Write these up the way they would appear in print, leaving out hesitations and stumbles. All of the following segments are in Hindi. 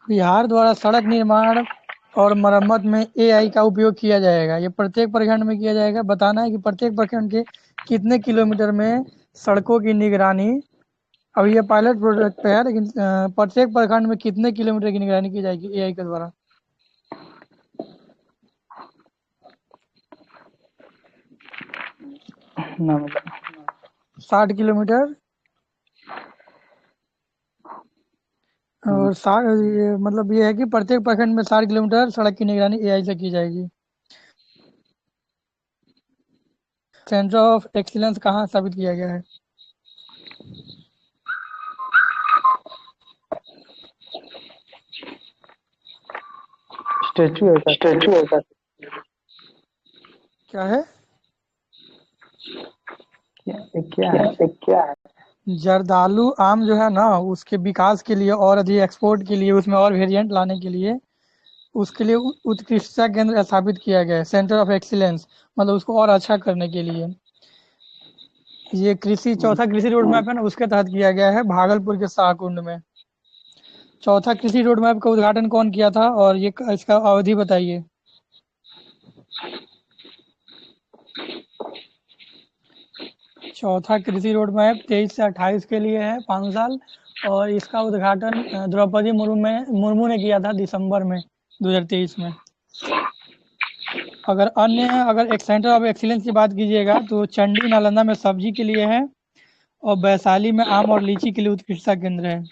बिहार द्वारा सड़क निर्माण और मरम्मत में एआई का उपयोग किया जाएगा। ये प्रत्येक प्रखंड में किया जाएगा। बताना है कि प्रत्येक प्रखंड के कितने किलोमीटर में सड़कों की निगरानी। अब ये पायलट प्रोजेक्ट पे है, लेकिन प्रत्येक प्रखंड में कितने किलोमीटर की निगरानी की जाएगी एआई के द्वारा? ना मतलब 60 किलोमीटर। और मतलब ये है कि प्रत्येक प्रखंड में 60 किलोमीटर सड़क की निगरानी एआई से की जाएगी। सेंटर ऑफ एक्सीलेंस कहाँ स्थापित किया गया है? स्टेचू है का? स्टेचू है का? क्या है? क्या है? क्या है? जर्दालू आम जो है ना, उसके विकास के लिए और अधिक एक्सपोर्ट के लिए, उसमें और वेरिएंट लाने के लिए, उसके लिए उत्कृष्टता केंद्र स्थापित किया गया है, सेंटर ऑफ एक्सीलेंस। मतलब उसको और अच्छा करने के लिए। ये चौथा कृषि रोड मैप है ना, उसके तहत किया गया है भागलपुर के शाहकुंड में। चौथा कृषि रोड मैप का उद्घाटन कौन किया था, और ये इसका अवधि बताइए। चौथा कृषि रोड मैप 23 से 28 के लिए है, 5 साल। और इसका उद्घाटन द्रौपदी मुर्मू ने किया था दिसंबर में 2023 में। अगर एक सेंटर ऑफ एक्सीलेंस की बात कीजिएगा तो चंडी नालंदा में सब्जी के लिए है, और वैशाली में आम और लीची के लिए उत्कृष्टता केंद्र है।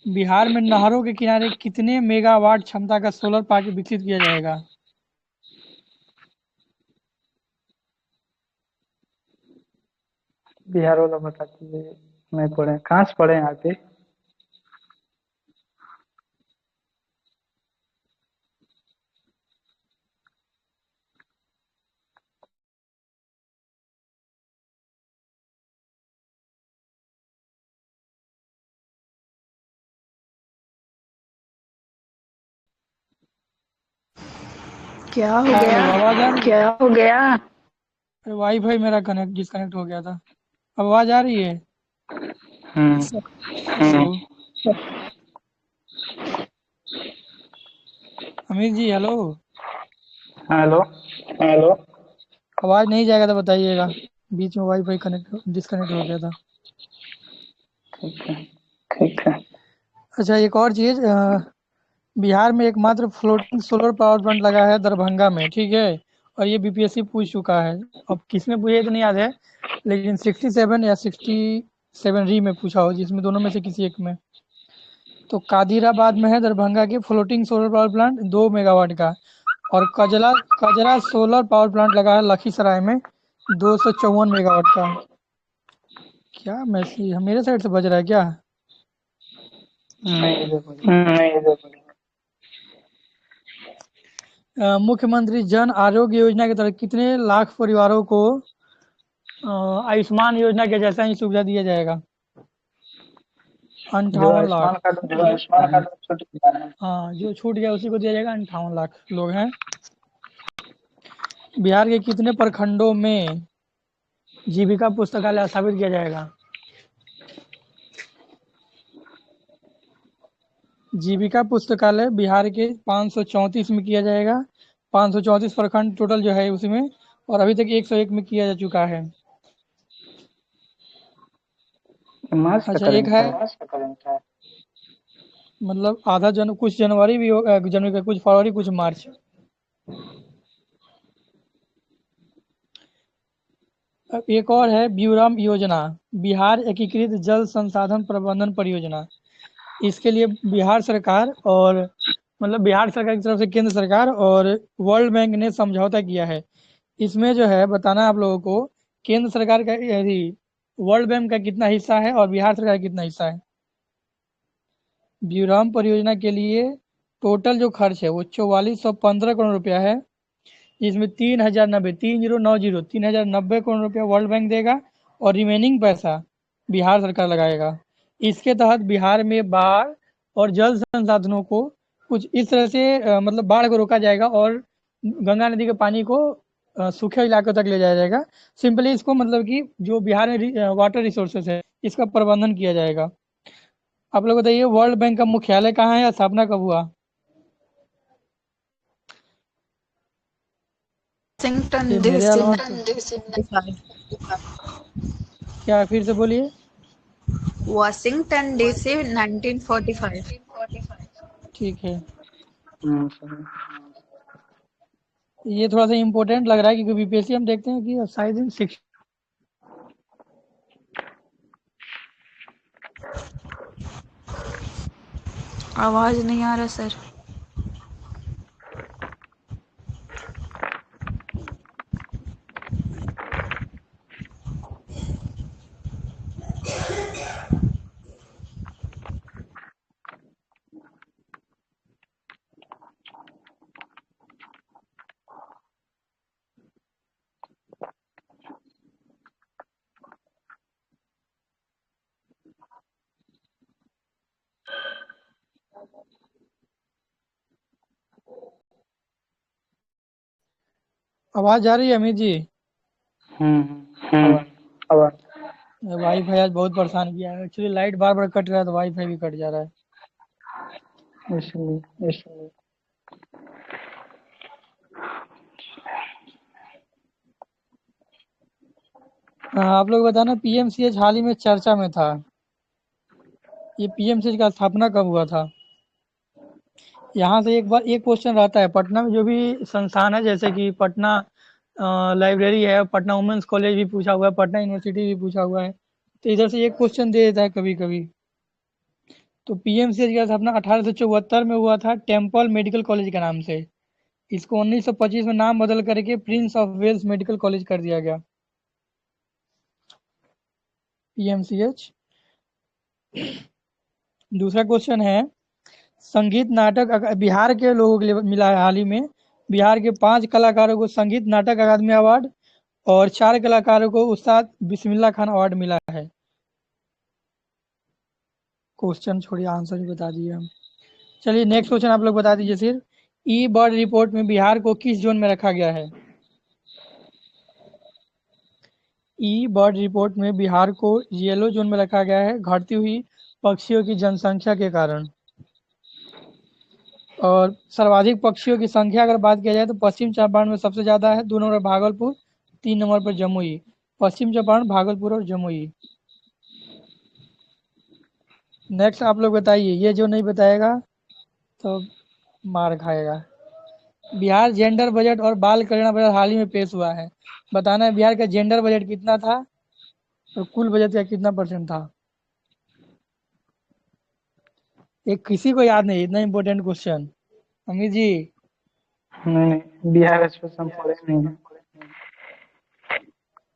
बिहार में नहरों के किनारे कितने मेगावाट क्षमता का सोलर पार्क विकसित किया जाएगा? बिहार वाला बता दीजिए। नहीं पढ़े, कहाँ से पढ़े यहाँ पे? क्या हो हेलो, गया? आवाज आ रही है? क्या हो गया? अरे वाईफाई मेरा डिस्कनेक्ट हो गया था। अब आवाज आ रही है? Hello Amit ji, hello. Hello. Hello. आवाज नहीं जाएगा तो बताइएगा। बीच में वाईफाई डिस्कनेक्ट हो गया था। ठीक है। ठीक है। अच्छा, एक और चीज, बिहार में एकमात्र फ्लोटिंग सोलर पावर प्लांट लगा है दरभंगा में, ठीक है। और ये बीपीएससी पूछ चुका है। अब किसमें पूछे तो नहीं याद है, लेकिन 67 या 67 री में पूछा हो, जिसमें दोनों में से किसी एक में। तो कादिराबाद में है दरभंगा के floating solar power plant 2 megawatt का। और कजरा सोलर पावर प्लांट लगा है लखीसराय में 254 मेगावाट का। क्या मैसेज मेरे साइड से बज रहा है क्या? नहीं, इधर पढ़े। नहीं, इधर पढ़े। मुख्यमंत्री जन आरोग्य योजना के तहत कितने लाख परिवारों को आयुष्मान योजना के जैसा ही सुविधा दिया जाएगा? जो 58 लाख। आयुष्मान कार्ड जो आयुष्मान कार्ड में छूट गया है। हाँ, जो छूट गया उसी को दिया जाएगा। 58 लाख लोग हैं। बिहार के कितने प्रखंडों में जीविका पुस्तकालय स्थापित किया जाएगा? जीविका पुस्तकालय बिहार के 534 में किया जाएगा। 534 प्रखंड टोटल जो है उसमें, और अभी तक 101 में किया जा चुका है। मार्च का अच्छा, एक करंट है, है। मार्च का करंट है। मतलब कुछ जनवरी भी होगा, जनवरी का कुछ फरवरी कुछ मार्च। अब एक और है ब्यूराम योजना, बिहार एकीकृत जल संसाधन प्रबंधन परियोजना। इसके लिए बिहार सरकार और मतलब बिहार सरकार की तरफ से केंद्र सरकार और वर्ल्ड बैंक ने समझौता किया है। इसमें जो है बताना है आप लोगों को, केंद्र सरकार का यदि वर्ल्ड बैंक का कितना हिस्सा है और बिहार सरकार का कितना हिस्सा है। ब्यूराम परियोजना के लिए टोटल जो खर्च है वो 4415 करोड़ रुपया है। जिसमें 3090 वर्ल्ड बैंक देगा, और रिमेनिंग पैसा बिहार सरकार लगाएगा। इसके तहत बिहार में बाढ़ और जल संसाधनों को कुछ इस तरह से मतलब बाढ़ को रोका जाएगा, और गंगा नदी के पानी को सूखे इलाकों तक ले जाया जाएगा। सिंपली इसको मतलब कि जो बिहार में वाटर रिसोर्सेज है इसका प्रबंधन किया जाएगा। आप लोग बताइए, वर्ल्ड बैंक का मुख्यालय कहाँ है या स्थापना कब हुआ? वाशिंगटन ये मेरे डीसी अलावा 1945। क्या, फिर से बोलिए। Washington DC 1945। ठीक है, सही। ये थोड़ा सा इम्पोर्टेंट लग रहा है क्योंकि बीपीएससी हम देखते हैं कि शायद इन सिक्स। आवाज नहीं आ रहा सर। आवाज आ रही है अमित जी? अब वाईफाई आज बहुत परेशान किया है एक्चुअली, लाइट बार बार कट रहा है तो वाईफाई भी कट जा रहा है। इसलिए इसलिए आप लोग बताना, पीएमसीएच हाल ही में चर्चा में था। ये पीएमसीएच का स्थापना कब हुआ था? यहाँ से एक बार एक क्वेश्चन रहता है, पटना में जो भी संस्थान है जैसे कि पटना लाइब्रेरी है, पटना वुमेंस कॉलेज भी पूछा हुआ है, पटना यूनिवर्सिटी भी पूछा हुआ है, तो इधर से एक क्वेश्चन दे देता है कभी कभी। तो पीएमसीएच का स्थापना 1874 में हुआ था, टेम्पल मेडिकल कॉलेज के नाम से। इसको 1925 में नाम बदल करके Prince of Wales medical college कर दिया गया। पीएमसीएच। दूसरा क्वेश्चन है, संगीत नाटक बिहार के लोगों के लिए मिला है हाल ही में। बिहार के 5 कलाकारों को संगीत नाटक अकादमी अवार्ड और 4 कलाकारों को उस्ताद बिस्मिल्लाह खान अवार्ड मिला है। क्वेश्चन छोड़िए, आंसर भी बता दिए हम। चलिए नेक्स्ट क्वेश्चन आप लोग बता दीजिए सिर्फ। ई बर्ड रिपोर्ट में बिहार को किस जोन में रखा गया है? ई बर्ड रिपोर्ट में बिहार को येलो जोन में रखा गया है, घटती हुई पक्षियों की जनसंख्या के कारण। और सर्वाधिक पक्षियों की संख्या अगर बात किया जाए तो पश्चिम चंपारण में सबसे ज़्यादा है, 2 नंबर भागलपुर, 3 नंबर पर जमुई। पश्चिम चंपारण, भागलपुर और जमुई। नेक्स्ट आप लोग बताइए, ये जो नहीं बताएगा तो मार खाएगा। बिहार जेंडर बजट और बाल कल्याण बजट हाल ही में पेश हुआ है। बताना है बिहार का जेंडर बजट कितना था और कुल बजट का कितना परसेंट था? एक किसी को याद नहीं, इतना इंपॉर्टेंट क्वेश्चन। अमित जी। नहीं, बिहार स्पेशल हम पढ़े नहीं है।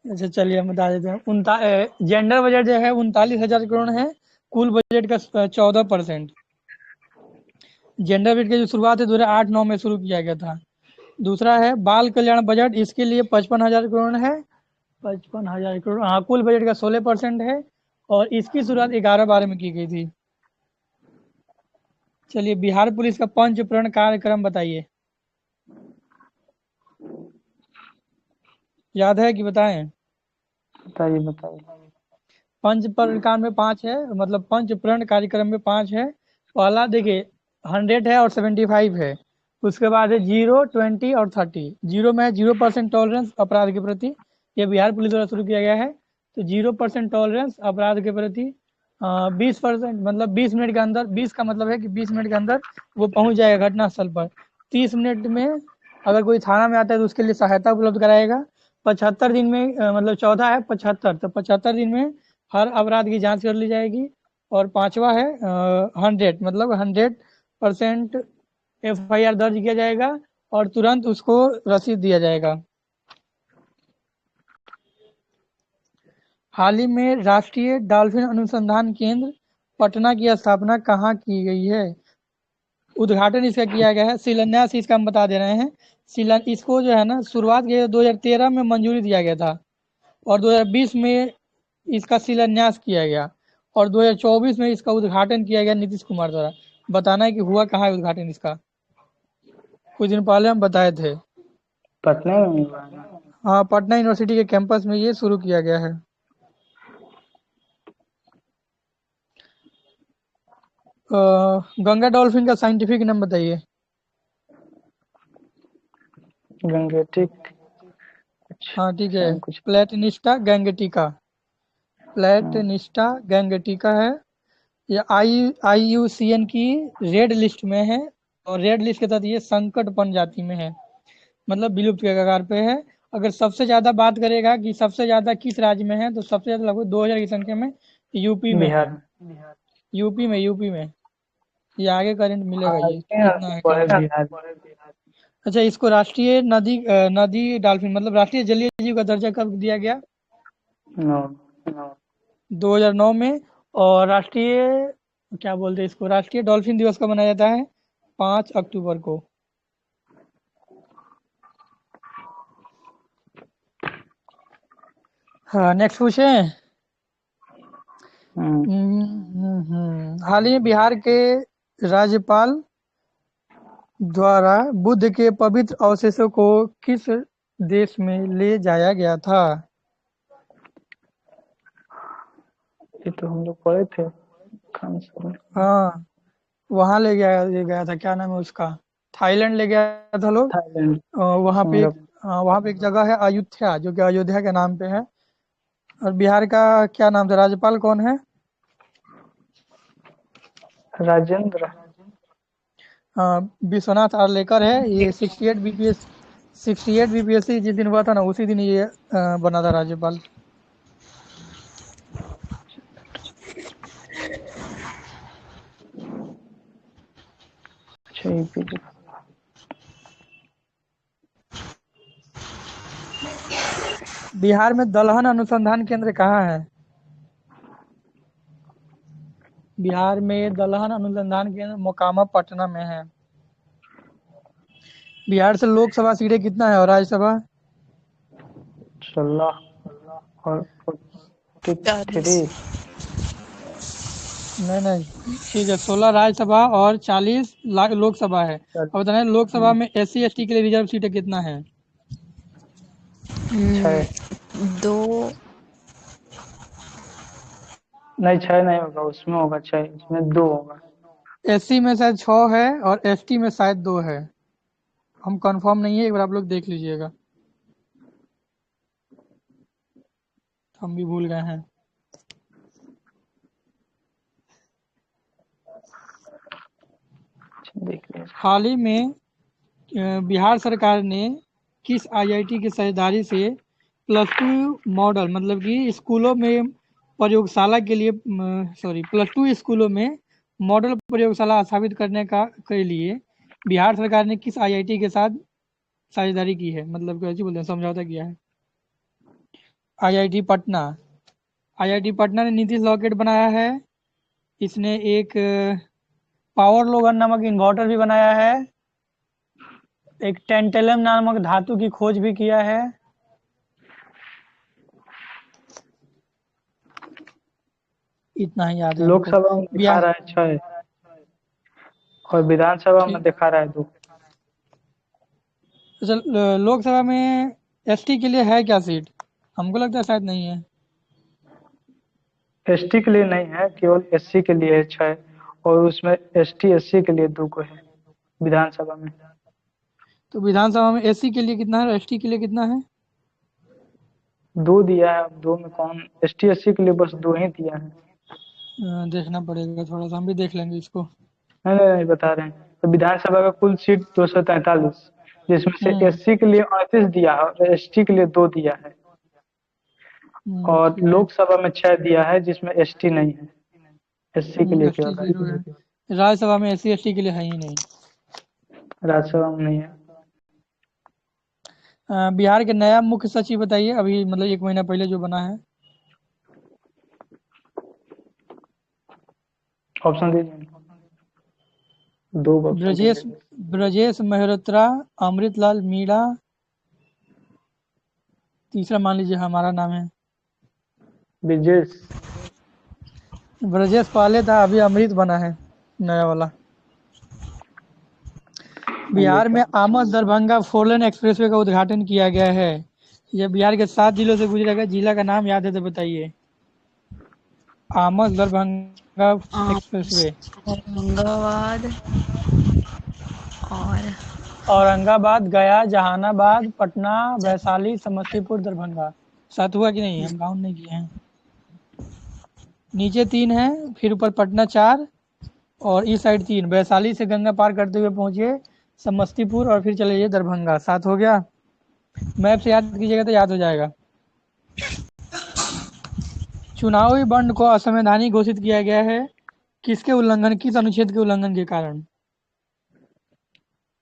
अच्छा चलिए हम बता देते हैं, जेंडर बजट जो है 39,000 करोड़ है, कुल बजट का 14%। जेंडर बजट की जो शुरुआत है 2008-9 में शुरू किया गया था। दूसरा है बाल कल्याण बजट, इसके लिए 55,000 करोड़ है। 55,000 करोड़, हाँ, कुल बजट का 16% है और इसकी शुरुआत 11-12 में की गई थी। चलिए बिहार पुलिस का पंच प्रण कार्यक्रम बताइए, याद है कि बताएं? बताइए बताइए। पंच प्रण में 5 है, मतलब पंच प्रण कार्यक्रम में 5 है। पहला देखिए, 100 है और 75 है। उसके बाद है 0, 20 और 30। 0 में है 0% टॉलरेंस अपराध के प्रति, ये बिहार पुलिस द्वारा शुरू किया गया है। तो 0% टॉलरेंस अपराध के प्रति, 20%, मतलब 20 मिनट के अंदर, 20 का मतलब है कि 20 मिनट के अंदर वो पहुंच जाएगा घटनास्थल पर। 30 मिनट में अगर कोई थाना में आता है तो उसके लिए सहायता उपलब्ध कराएगा। 75 दिन में, मतलब चौथा है 75, तो 75 दिन में हर अपराध की जांच कर ली जाएगी। और पांचवा है 100, मतलब 100% FIR दर्ज किया जाएगा और तुरंत उसको रसीद दिया जाएगा। हाल ही में राष्ट्रीय डॉल्फिन अनुसंधान केंद्र पटना की स्थापना कहाँ की गई है? उद्घाटन इसका किया गया है, शिलान्यास इसका हम बता दे रहे हैं। इसको जो है ना, शुरुआत के 2013 में मंजूरी दिया गया था और 2020 में इसका शिलान्यास किया गया और 2024 में इसका उद्घाटन किया गया नीतीश कुमार द्वारा। बताना है कि हुआ कहाँ है उद्घाटन इसका? कुछ दिन पहले हम बताए थे। पटना में हुआ है ना? हाँ, पटना यूनिवर्सिटी के कैंपस में ये शुरू किया गया है। गंगा डॉल्फिन का साइंटिफिक नाम बताइए। गंगेटिक हाँ ठीक है, कुछ प्लेटिनिस्टा गैंगेटिका। प्लेटिनिस्टा गैंगेटिका है। ये IUCN की रेड लिस्ट में है, और रेड लिस्ट के तहत ये संकट जाति में है, मतलब विलुप्त के कगार पे है। अगर सबसे ज्यादा बात करेगा कि सबसे ज्यादा किस राज्य में है, तो सबसे ज्यादा लगभग 2000 की संख्या में यूपी में है। बिहार यूपी में ये आगे करंट मिलेगा, ये कितना है पढ़े क्या। बिहार। अच्छा, इसको राष्ट्रीय नदी डॉल्फिन मतलब राष्ट्रीय जलीय जीव का दर्जा कब दिया गया? नो 2009 में। और राष्ट्रीय क्या बोलते हैं इसको, राष्ट्रीय डॉल्फिन दिवस कब मनाया जाता है? 5 अक्टूबर को। हाँ, नेक्स्ट पूछे। हाल ही में बिहार के राज्यपाल द्वारा बुद्ध के पवित्र अवशेषों को किस देश में ले जाया गया था? ये तो हम लोग पढ़े थे खान सर में। हाँ, वहाँ ले गया था, क्या नाम है उसका, थाईलैंड ले गया था लोग। थाईलैंड वहाँ पे एक जगह है अयोध्या, जो कि अयोध्या के नाम पे है। और बिहार का क्या नाम था, राज्यपाल कौन है? राजेंद्र विश्वनाथ आर्लेकर है। ये 68 बीपीएससी जिस दिन हुआ था ना, उसी दिन ये बना था राज्यपाल। अच्छा यूपी के। बिहार में दलहन अनुसंधान केंद्र कहाँ है? बिहार में दलहन अनुसंधान केंद्र मोकामा पटना में है। बिहार से लोकसभा सीटें कितना है और राज्यसभा? 16 और 43। नहीं, ठीक है, 16 राज्यसभा और 40 लोकसभा है। अब बताएं लोकसभा में SC ST के लिए रिजर्व सीटें कितना है? 6 दो। नहीं 6 नहीं होगा, उसमें होगा 6, इसमें 2 होगा। SC में शायद 6 है और ST में शायद 2 है, हम कंफर्म नहीं है, एक बार आप लोग देख लीजिएगा, हम भी भूल गए हैं। देख लिया। हाल ही में बिहार सरकार ने किस IIT की साझेदारी से +2 मॉडल मतलब कि स्कूलों में प्रयोगशाला के लिए +2 स्कूलों में मॉडल प्रयोगशाला स्थापित करने के लिए बिहार सरकार ने किस IIT के साथ साझेदारी की है, मतलब कैसे बोलते हैं, समझौता किया है? IIT पटना ने नीतीश रॉकेट बनाया है। इसने एक पावर लोगन नामक इन्वर्टर भी बनाया है। एक टेंटेलम नामक धातु की खोज भी किया है। इतना ही याद है हमको। लोकसभा में दिखा रहा है 6 और विधानसभा में दिखा रहा है 2। अच्छा, लोकसभा में ST के लिए है क्या सीट? हमको लगता है शायद नहीं है। ST के लिए नहीं है, केवल SC के लिए है 6 और उसमें ST SC के लिए 2 को है विधानसभा में। तो विधानसभा में SC के लिए कितना है और ST के लिए कितना है? 2 दिया है, अब 2 में कौन, ST SC के लिए बस 2 ही दिया है। देखना पड़ेगा थोड़ा सा, हम भी देख लेंगे इसको। नहीं बता रहे हैं। तो विधानसभा का कुल सीट 243, जिसमें से SC के लिए 38 दिया है और ST के लिए 2 दिया है। और ठीक है। लोकसभा में 6 दिया है, जिसमें ST नहीं है, SC के लिए केवल है। राज्यसभा में SC ST के लिए है ही नहीं। राज्यसभा में नहीं है। बिहार के नया मुख्य सचिव बताइए, अभी मतलब 1 महीना पहले जो बना है। ऑप्शन दीजिए। 2 ऑप्शन। ब्रजेश मेहरोत्रा, अमृतलाल मीणा, तीसरा मान लीजिए हमारा नाम है ब्रजेश पहले था, अभी अमृत बना है नया वाला। बिहार में आमस दरभंगा 4 लेन एक्सप्रेसवे का उद्घाटन किया गया है। यह बिहार के 7 जिलों से गुजरेगा। जिला का नाम याद है तो बताइए। आमस दरभंगा एक्सप्रेसवे। औरंगाबाद और औरंगाबाद, गया, जहानाबाद, पटना, वैशाली, समस्तीपुर, दरभंगा। 7 हुआ कि नहीं? हम काउंट नहीं किए हैं। नीचे 3 है, फिर ऊपर पटना 4 और इस साइड 3। वैशाली से गंगा पार करते हुए पहुंचे समस्तीपुर और फिर चले जाइए दरभंगा। 7 हो गया। मैप से याद कीजिएगा तो याद हो जाएगा। चुनावी बॉन्ड को असंवैधानिक घोषित किया गया है किसके उल्लंघन, किस अनुच्छेद के उल्लंघन के कारण?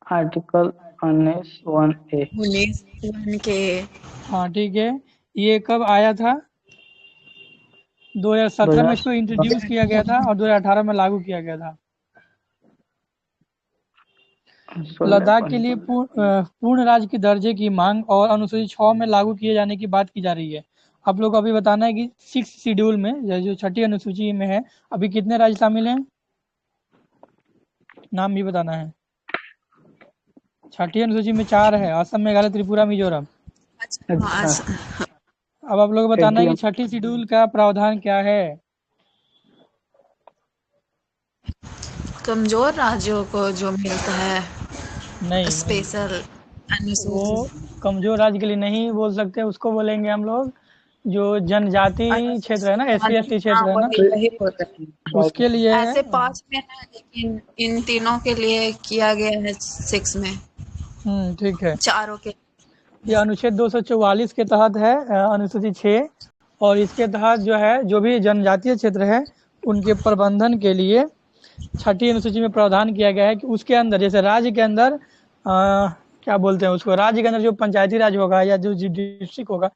Article 19(1)(a)। 19 के। हाँ ठीक है। ये कब आया था? 2017 में इसको इंट्रोड्यूस किया गया था और 2018 में लागू किया गया था। लद्दाख के लिए पूर्ण राज्य के दर्जे की मांग और अनुसूची 6 में लागू किए जाने की बात की जा रही है। आप लोग को अभी बताना है कि 6 शेड्यूल में जो 6ठी अनुसूची में है अभी कितने राज्य शामिल हैं, नाम भी बताना है। 6ठी अनुसूची में 4 है, असम, मेघालय, त्रिपुरा, मिजोरम। अच्छा, अब आप लोग बताना है कि 80 6ठी शेड्यूल का प्रावधान क्या है। कमजोर राज्यों को जो मिलता है नहीं स्पेशल वो अनुसूची। कमजोर राज्य के लिए नहीं बोल सकते, उसको बोलेंगे हम लोग जो जनजाति क्षेत्र है ना, SC ST हाँ क्षेत्र है ना, वही बोलते हैं। उसके लिए है। ऐसे 5 में है लेकिन इन तीनों के लिए किया गया है 6 में, ठीक है। चारों के। ये अनुच्छेद 244 के तहत है, अनुसूची 6। और इसके तहत जो है जो भी जनजातीय क्षेत्र है उनके प्रबंधन के लिए 6ठी अनुसूची में प्रावधान किया गया है कि उसके अंदर जैसे राज्य के अंदर क्या बोलते हैं उसको, राज्य के अंदर जो पंचायती राज होगा या जो डिस्ट्रिक्ट होगा,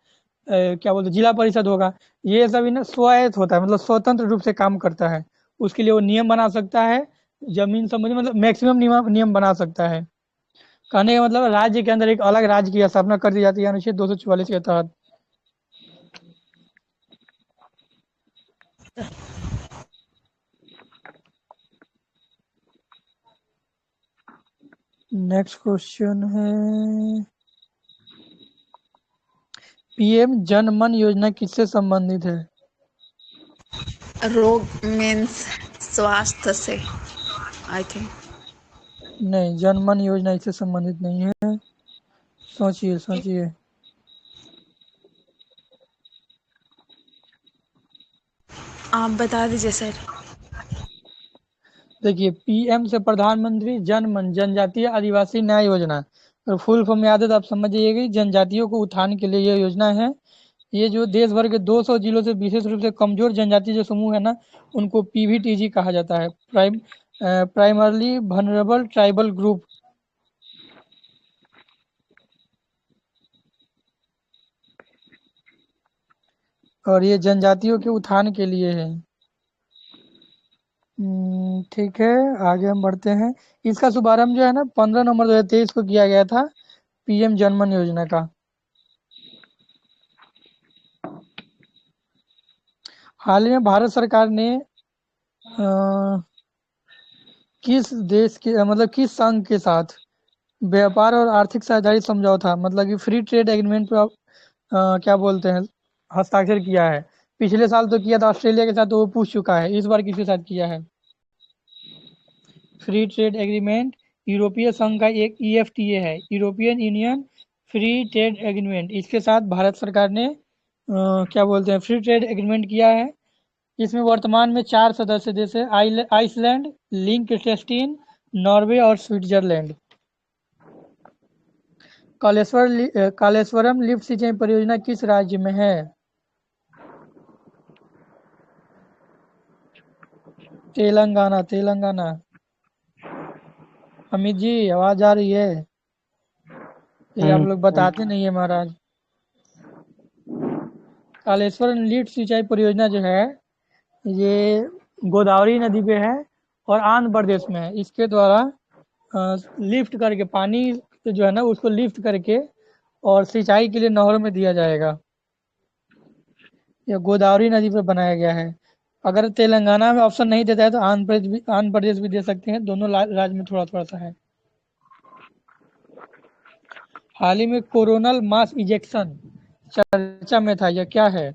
क्या बोलते हैं, जिला परिषद होगा, ये सब ना स्वायत्त होता है, मतलब स्वतंत्र रूप से काम करता है। उसके लिए वो नियम बना सकता है, जमीन संबंधी मतलब मैक्सिमम नियम बना सकता है। कहने का मतलब राज्य के अंदर एक अलग राज्य की स्थापना कर दी जाती है अनुच्छेद 244 के तहत। नेक्स्ट क्वेश्चन है, PM जन मन योजना किससे संबंधित है? रोग मीन्स स्वास्थ्य से आई थिंक। नहीं, जन मन योजना इससे संबंधित नहीं है। सोचिए सोचिए। आप बता दीजिए सर। देखिए, PM से प्रधानमंत्री जन मन जनजातीय आदिवासी न्याय योजना, और फुल फॉर्म याद है तो आप समझ जाइएगा, जनजातियों को उत्थान के लिए ये योजना है। ये जो देश भर के 200 जिलों से विशेष रूप से कमजोर जनजाति जो समूह है ना, उनको PVTG कहा जाता है, प्राइमरली वनरेबल ट्राइबल ग्रुप। और ये जनजातियों के उत्थान के लिए है। ठीक है, आगे हम बढ़ते हैं। इसका शुभारंभ जो है ना 15 नवंबर 2023 को किया गया था, PM जनमन योजना का। हाल ही में भारत सरकार ने किस देश के मतलब किस संघ के साथ व्यापार और आर्थिक साझेदारी समझौता, मतलब कि फ्री ट्रेड एग्रीमेंट पर क्या बोलते हैं, हस्ताक्षर किया है? पिछले साल तो किया था ऑस्ट्रेलिया के साथ, तो वो पूछ चुका है, इस बार किसके साथ किया है? फ्री ट्रेड एग्रीमेंट यूरोपीय संघ का एक EFTA है, European union free trade agreement. इसके साथ भारत सरकार ने क्या बोलते हैं फ्री ट्रेड एग्रीमेंट किया है। इसमें वर्तमान में 4 सदस्य देश है, आइसलैंड, लिंकटेस्टीन, नॉर्वे और स्विट्जरलैंड। कालेश्वरम लिफ्ट सिंचाई परियोजना किस राज्य में है? तेलंगाना, तेलंगाना। अमित जी आवाज आ रही है? ये आप लोग बताते नहीं है महाराज। कालेश्वरम लिफ्ट सिंचाई परियोजना जो है ये गोदावरी नदी पे है और आंध्र प्रदेश में है। इसके द्वारा लिफ्ट करके पानी जो है ना उसको लिफ्ट करके और सिंचाई के लिए नहरों में दिया जाएगा। यह गोदावरी नदी पर बनाया गया है। अगर तेलंगाना में ऑप्शन नहीं देता है तो आंध्र प्रदेश भी दे सकते हैं, दोनों राज्य में थोड़ा थोड़ा सा है। हाल ही में कोरोनल मास इजेक्शन चर्चा में था, यह क्या है?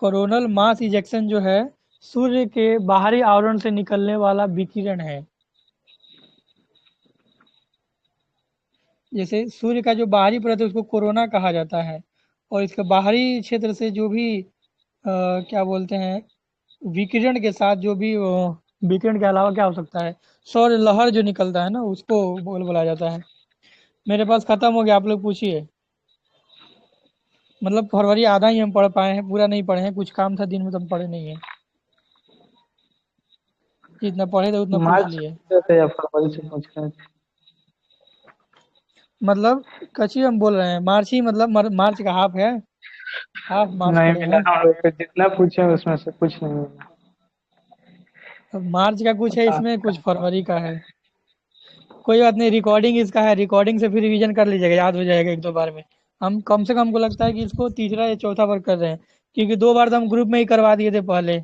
कोरोनल मास इजेक्शन जो है सूर्य के बाहरी आवरण से निकलने वाला विकिरण है। जैसे सूर्य का जो बाहरी परत है उसको कोरोना कहा जाता है, और इसके बाहरी क्षेत्र से जो भी क्या बोलते हैं, विकिरण के साथ जो भी विकिरण के अलावा क्या हो सकता है, सौर लहर जो निकलता है ना, उसको बोला जाता है। मेरे पास खत्म हो गया, आप लोग पूछिए। मतलब फरवरी आधा ही हम पढ़ पाए हैं, पूरा नहीं पढ़े हैं, कुछ काम था दिन में तो हम पढ़े नहीं है। जितना पढ़े थे उतना पूछ मार्च से लिए। पूछ रहे थे या फरवरी से पूछ रहे थे? मतलब कच्ची हम बोल रहे हैं, मार्च ही मतलब मार्च का हाफ है, हाफ मार्च नहीं पढ़े मिला हैं। हम लोग को, जितना पूछे उसमें से कुछ नहीं मिला। अब मार्च का कुछ है पता इसमें, कुछ फरवरी का है। कोई बात नहीं, रिकॉर्डिंग इसका है, रिकॉर्डिंग से फिर रिवीजन कर लीजिएगा, याद हो जाएगा एक दो बार में। हम कम से कम हमको लगता है कि इसको तीसरा या चौथा बार कर रहे हैं, क्योंकि 2 बार तो हम ग्रुप में ही करवा दिए थे पहले,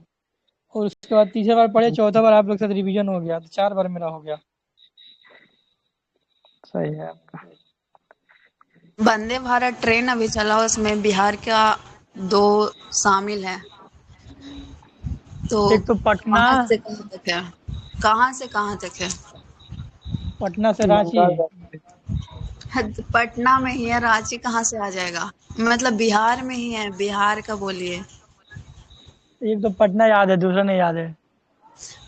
और उसके बाद तीसरा बार पढ़े, चौथा बार आप लोग के साथ रिवीजन हो गया, तो 4 बार मेरा हो गया। सही है आपका। वंदे भारत ट्रेन अभी चला, उसमें बिहार का 2 शामिल है। तो एक तो पटना, कहाँ से कहाँ तक है? कहाँ से कहाँ तक है? पटना से रांची। बंगाल जाते पटना में ही है, रांची कहाँ से आ जाएगा? मतलब बिहार में ही है, बिहार का बोलिए। एक तो पटना याद है, दूसरा नहीं याद है।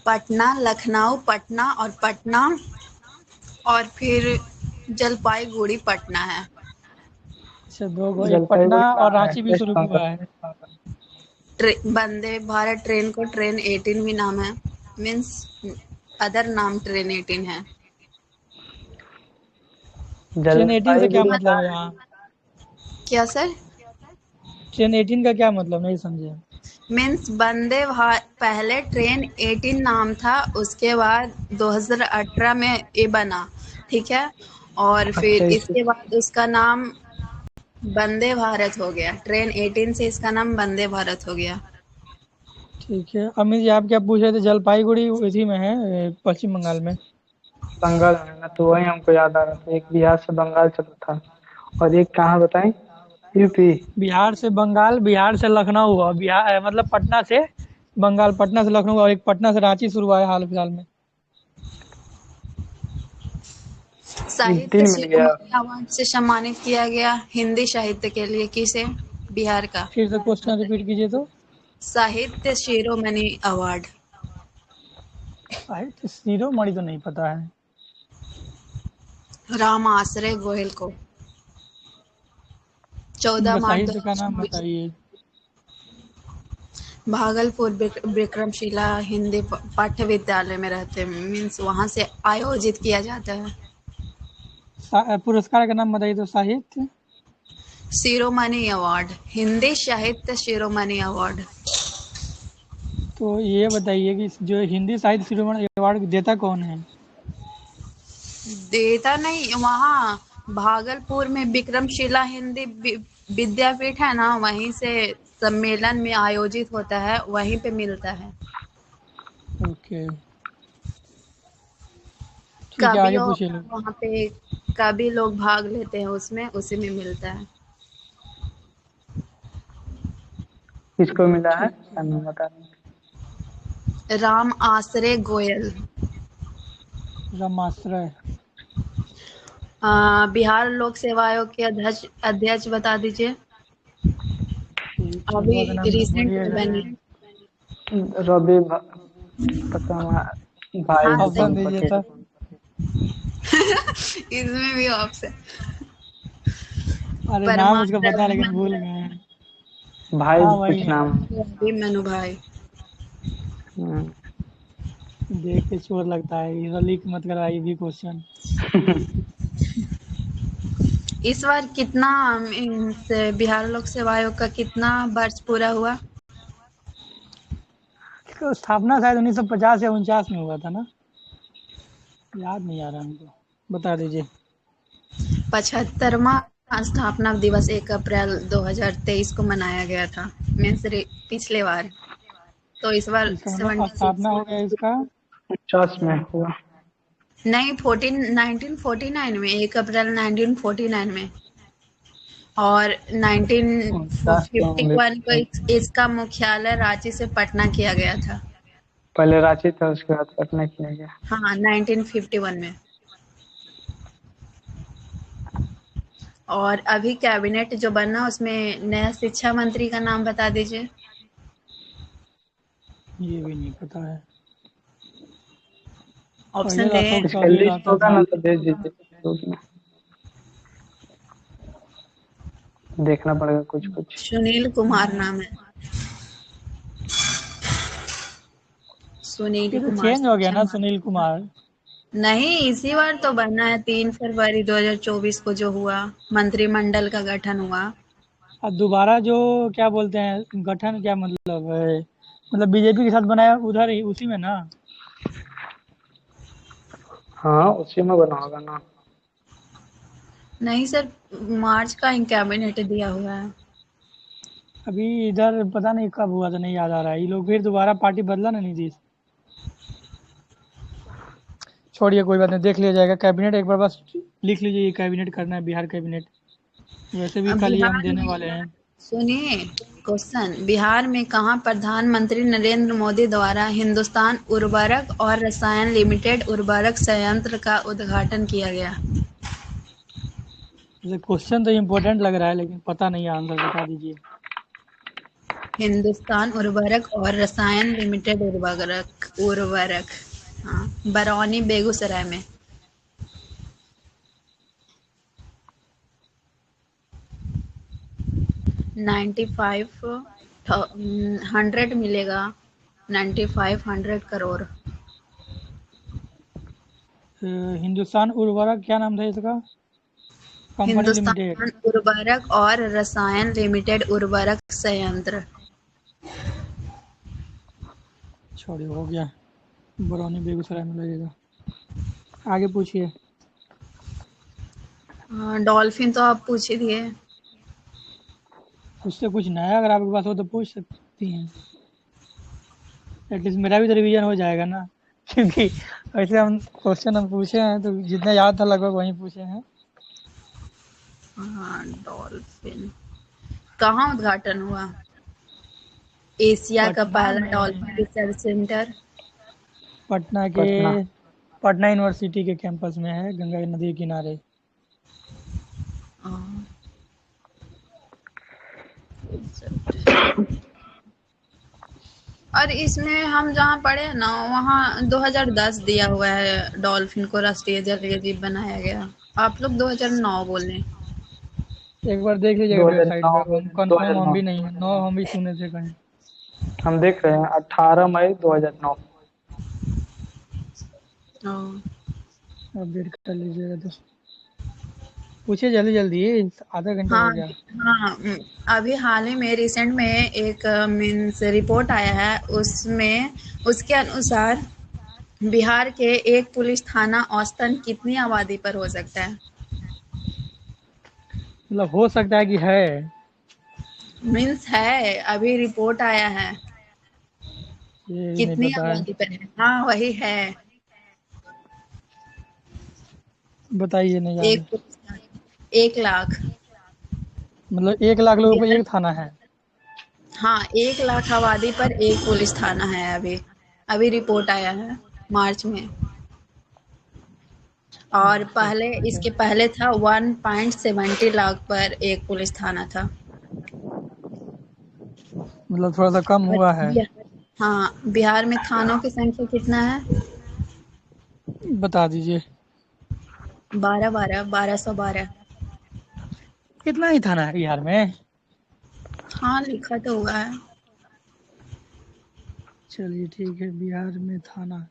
पटना, लखनऊ, पटना और पटना, और फिर जलपाईगुड़ी पटना है। अच्छा, 2 गो, एक पटना जलपाईगुड़ी और कहाँ है, रांची भी वेस्ट शुरू बंगाल। हुआ है। वंदे भारत ट्रेन को ट्रेन 18 भी नाम है, मीन्स अदर नाम ट्रेन 18 है। ट्रेन 18 से क्या जलपाईगुड़ी मतलब कहाँ है है? यहाँ? क्या सर? ट्रेन 18 का क्या मतलब, नहीं समझे। मीन्स पहले ट्रेन 18 नाम था, उसके बाद 2018 में ये बना, ठीक है। और अच्छा फिर इसी। इसके बाद उसका नाम वंदे भारत हो गया, ट्रेन 18 से इसका नाम वंदे भारत हो गया। ठीक है, अमित जी आप क्या पूछ रहे थे? जलपाईगुड़ी इसी में है, पश्चिम बंगाल में। बंगाल में ना, तो वही हमको याद आ रहा था, एक बिहार से बंगाल चला था और एक कहाँ बताएं, यूपी। बिहार से बंगाल, बिहार से लखनऊ, और बिहार मतलब पटना से बंगाल, पटना से लखनऊ, और एक पटना से रांची शुरू हुआ है हाल फिलहाल में। साहित्य 3 मिल गया। शिरोमणि अवार्ड से सम्मानित किया गया हिंदी साहित्य के लिए किसे? बिहार का। फिर से क्वेश्चन रिपीट कीजिए तो। साहित्य शिरोमणि अवार्ड। साहित्य शिरोमणि तो नहीं पता है। राम आश्रय गोयल को 14 उनका मार्च साहित्य का नाम 2024। बताइए। भागलपुर विक्रमशिला हिंदी पाठ्य विद्यालय में रहते हैं, मीन्स वहां से आयोजित किया जाता है। पुरस्कार का नाम बताइए तो। साहित्य शिरोमणि अवार्ड, हिंदी साहित्य शिरोमणि अवार्ड। तो ये बताइए कि जो हिंदी साहित्य शिरोमणि अवार्ड देता कौन है? देता नहीं, वहाँ भागलपुर में विक्रमशिला हिंदी विद्यापीठ है ना, वहीं से सम्मेलन में आयोजित होता है, वहीं पे मिलता है। ओके, ठीक है, आगे कवियों पूछिए लोग। वहाँ पे कवि लोग भाग लेते हैं उसमें, उसी में मिलता है। किसको मिला है, ठीक क्या नाम बता रहे हैं? राम आश्रय गोयल। है, रमाश्रय। बिहार लोक सेवा आयोग के अध्यक्ष अध्यक्ष बता दीजिए। अभी बुआ का नाम तो भूल रिसेंट ही में गए बनी। हैं। रवि भाई हाँ ऑप्शन विक्रम सही। दीजिए पटेल। तो। इसमें भी ऑप्शन। अरे नाम उसका परमानंद पता है लेकिन मनु भूल गए हैं। भाई हाँ वही कुछ है। नाम। मनु भाई। हम्म। देख के चोर लगता है, ये लीक मत कराइए भी क्वेश्चन। इस बार कितना बिहार लोक सेवा आयोग का कितना वर्ष पूरा हुआ? इसका स्थापना शायद 1950 या 49 में हुआ था ना, याद नहीं आ रहा हमको, बता दीजिए। 75वां स्थापना दिवस 1 अप्रैल 2023 को मनाया गया था, मीन्स पिछले बार। तो इस तो बार इसका मतलब 76। स्थापना हो गया इसका 50 में हुआ। नहीं, 1949 में, 1 अप्रैल 1949 में। और राष्ट्रीय 1951 को इसका मुख्यालय रांची से पटना किया गया था। पहले रांची था, उसके बाद पटना किया गया। हाँ, 1951 में। और अभी कैबिनेट जो बना उसमें नया शिक्षा मंत्री का नाम बता दीजिए। ये भी नहीं पता है। ऑप्शन पहले दे। अशोक इसका चौधरी लिस्ट रहता होगा था। ना तो भेज दीजिए ग्रुप में। देखना पड़ेगा कुछ कुछ। सुनील कुमार नाम है। सुनील ये तो कुमार चेंज हो गया शिक्षा ना, मंत्री। सुनील कुमार। नहीं, इसी बार तो बना है, 3 फरवरी 2024 को जो हुआ, मंत्रिमंडल का गठन हुआ। अब दोबारा जो क्या बोलते हैं गठन, क्या मतलब है, मतलब बीजेपी के साथ बनाया उधर ही उसी में ना। हाँ उसी में बना होगा ना। नहीं सर, मार्च का ही कैबिनेट दिया हुआ है। अभी इधर पता नहीं कब हुआ था, नहीं याद आ रहा है। ये लोग फिर दोबारा पार्टी बदला ना नीतीश। छोड़िए, कोई बात नहीं, देख लिया जाएगा। कैबिनेट एक बार बस लिख लीजिए, ये कैबिनेट करना है, बिहार कैबिनेट। वैसे भी अब कल ही हम बिहार देने में, वाले हैं। सुनिए क्वेश्चन, बिहार में कहाँ प्रधानमंत्री नरेंद्र मोदी द्वारा हिंदुस्तान उर्वरक और रसायन लिमिटेड उर्वरक संयंत्र का उद्घाटन किया गया? वैसे क्वेश्चन तो इम्पोर्टेंट लग रहा है, लेकिन पता नहीं है आंसर, बता दीजिए। हिंदुस्तान उर्वरक और रसायन लिमिटेड उर्वरक उर्वरक हाँ, बरौनी बेगूसराय में। 95 100 मिलेगा, 9500 करोड़। हिंदुस्तान उर्वरक, क्या नाम था इसका, कंपनी लिमिटेड। हिंदुस्तान उर्वरक और रसायन लिमिटेड उर्वरक संयंत्र। छोड़िए, हो गया। बरौनी बेगूसराय में लगेगा। आगे पूछिए। डॉल्फिन तो आप पूछ ही दिए। उससे कुछ नया अगर आपके पास हो तो पूछ सकती हैं। एटलीस्ट मेरा भी तो रिवीजन हो जाएगा ना क्योंकि ऐसे हम पूछे हैं तो जितना याद था लगभग वही पूछे हैं। हाँ, डॉल्फिन कहाँ उद्घाटन हुआ? एशिया का पटना पहला में। Dolphin research centre. पटना के पटना। पटना यूनिवर्सिटी के कैंपस में है, गंगा नदी के किनारे। और इसमें हम जहाँ पढ़े हैं ना, वहाँ 2010 दिया हुआ है डॉल्फिन को राष्ट्रीय जलीय जीव बनाया गया। आप लोग 2009 बोल रहे हैं। एक बार देख लीजिएगा वेबसाइट 2009 पे, में हम कंफर्म हम 2009 भी नहीं है, 9 हम भी सुने थे कहीं। हम देख रहे हैं 18 मई 2009। हाँ। अपडेट कर लीजिएगा तो। पूछिए जल्दी जल्दी, आधा घंटा हो हाँ। गया। हाँ, अभी हाल ही में रिसेंट में एक मीन्स रिपोर्ट आया है, उसमें उसके अनुसार बिहार के एक पुलिस थाना औसतन कितनी आबादी पर हो सकता है? मतलब हो सकता है कि है। मीन्स है, अभी रिपोर्ट आया है। ये नहीं कितनी पता है। आबादी पर है? हाँ, वही है। बताइए, नहीं याद एक है। पुलिस थाना, 1 लाख। मतलब 1 लाख लोगों पे बिहार, एक थाना है। हाँ, 1 लाख आबादी पर एक पुलिस थाना है। अभी अभी रिपोर्ट आया है मार्च में। और अच्छा पहले, ठीक है। इसके पहले था 1.70 लाख पर एक पुलिस थाना था। मतलब थोड़ा सा कम और हुआ है। हाँ, बिहार में थानों की संख्या कितना है? बता दीजिए। 1212 कितना ही थाना है बिहार में। हाँ, लिखा तो हुआ है। चलिए ठीक है, बिहार में थाना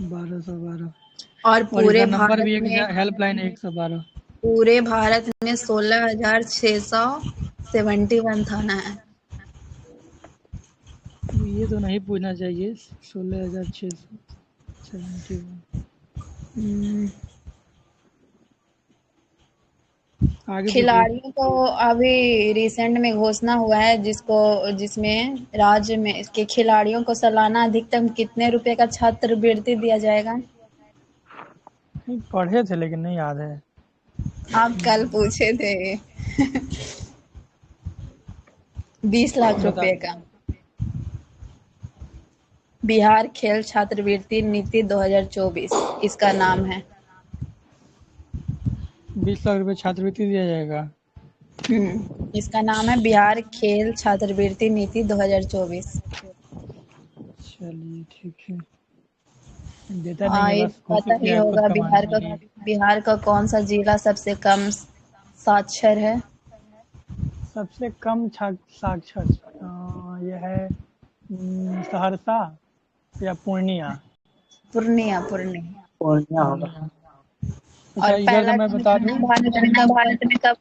1212। और और इसका नंबर भी एक में हेल्पलाइन 112। पूरे भारत में 16,671 थाना है। ये तो नहीं पूछना चाहिए। 16,671। हम्म, आगे पूछिए। खिलाड़ियों को अभी रिसेंट में घोषणा हुआ है, जिसमें राज्य में इसके खिलाड़ियों को सालाना अधिकतम कितने रुपए का छात्रवृत्ति दिया जाएगा? नहीं, पढ़े थे लेकिन नहीं याद है। आप कल पूछे थे 20 लाख बता। रुपए का। बिहार खेल छात्रवृत्ति नीति 2024 इसका नाम है। 20 लाख रुपए छात्रवृत्ति दिया जाएगा। इसका नाम है बिहार खेल छात्रवृत्ति नीति 2024। चलिए ठीक है, देता नहीं है, ये बस पता कोशिश ही किया है खुद होगा कमाने के लिए। बिहार का कौन सा जिला सबसे कम साक्षर है? सबसे कम साक्षर ये है सहरसा या पूर्णिया। पूर्णिया। पूर्णिया होगा। पूर्णिया। अच्छा, और इधर का पहला मैं बता दूं। जनगणना भारत में कब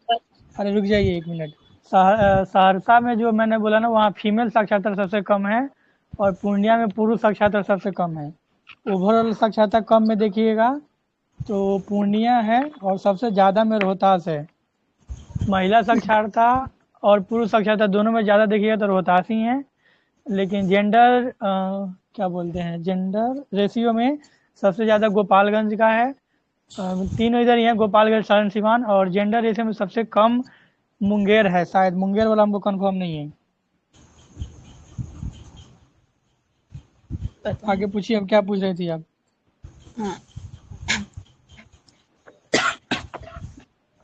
अरे रुक जाइए 1 मिनट। सहरसा में जो मैंने बोला ना, वहाँ फीमेल साक्षरता सबसे कम है, और पूर्णिया में पुरुष साक्षरता सबसे कम है। ओवरऑल साक्षरता कम में देखिएगा तो पूर्णिया है, और सबसे ज़्यादा में रोहतास है। महिला साक्षरता और पुरुष साक्षरता दोनों में ज़्यादा देखिएगा तो रोहतास ही है। लेकिन जेंडर क्या बोलते हैं, जेंडर रेशियो में सबसे ज़्यादा गोपालगंज का है। तीनों इधर ही हैं, गोपालगंज, सारण, सिवान। और जेंडर रेशियो में सबसे कम मुंगेर है, शायद मुंगेर वाला हमको कंफर्म नहीं है। पता आगे पूछिए, अब क्या पूछ रही थी आप? हाँ।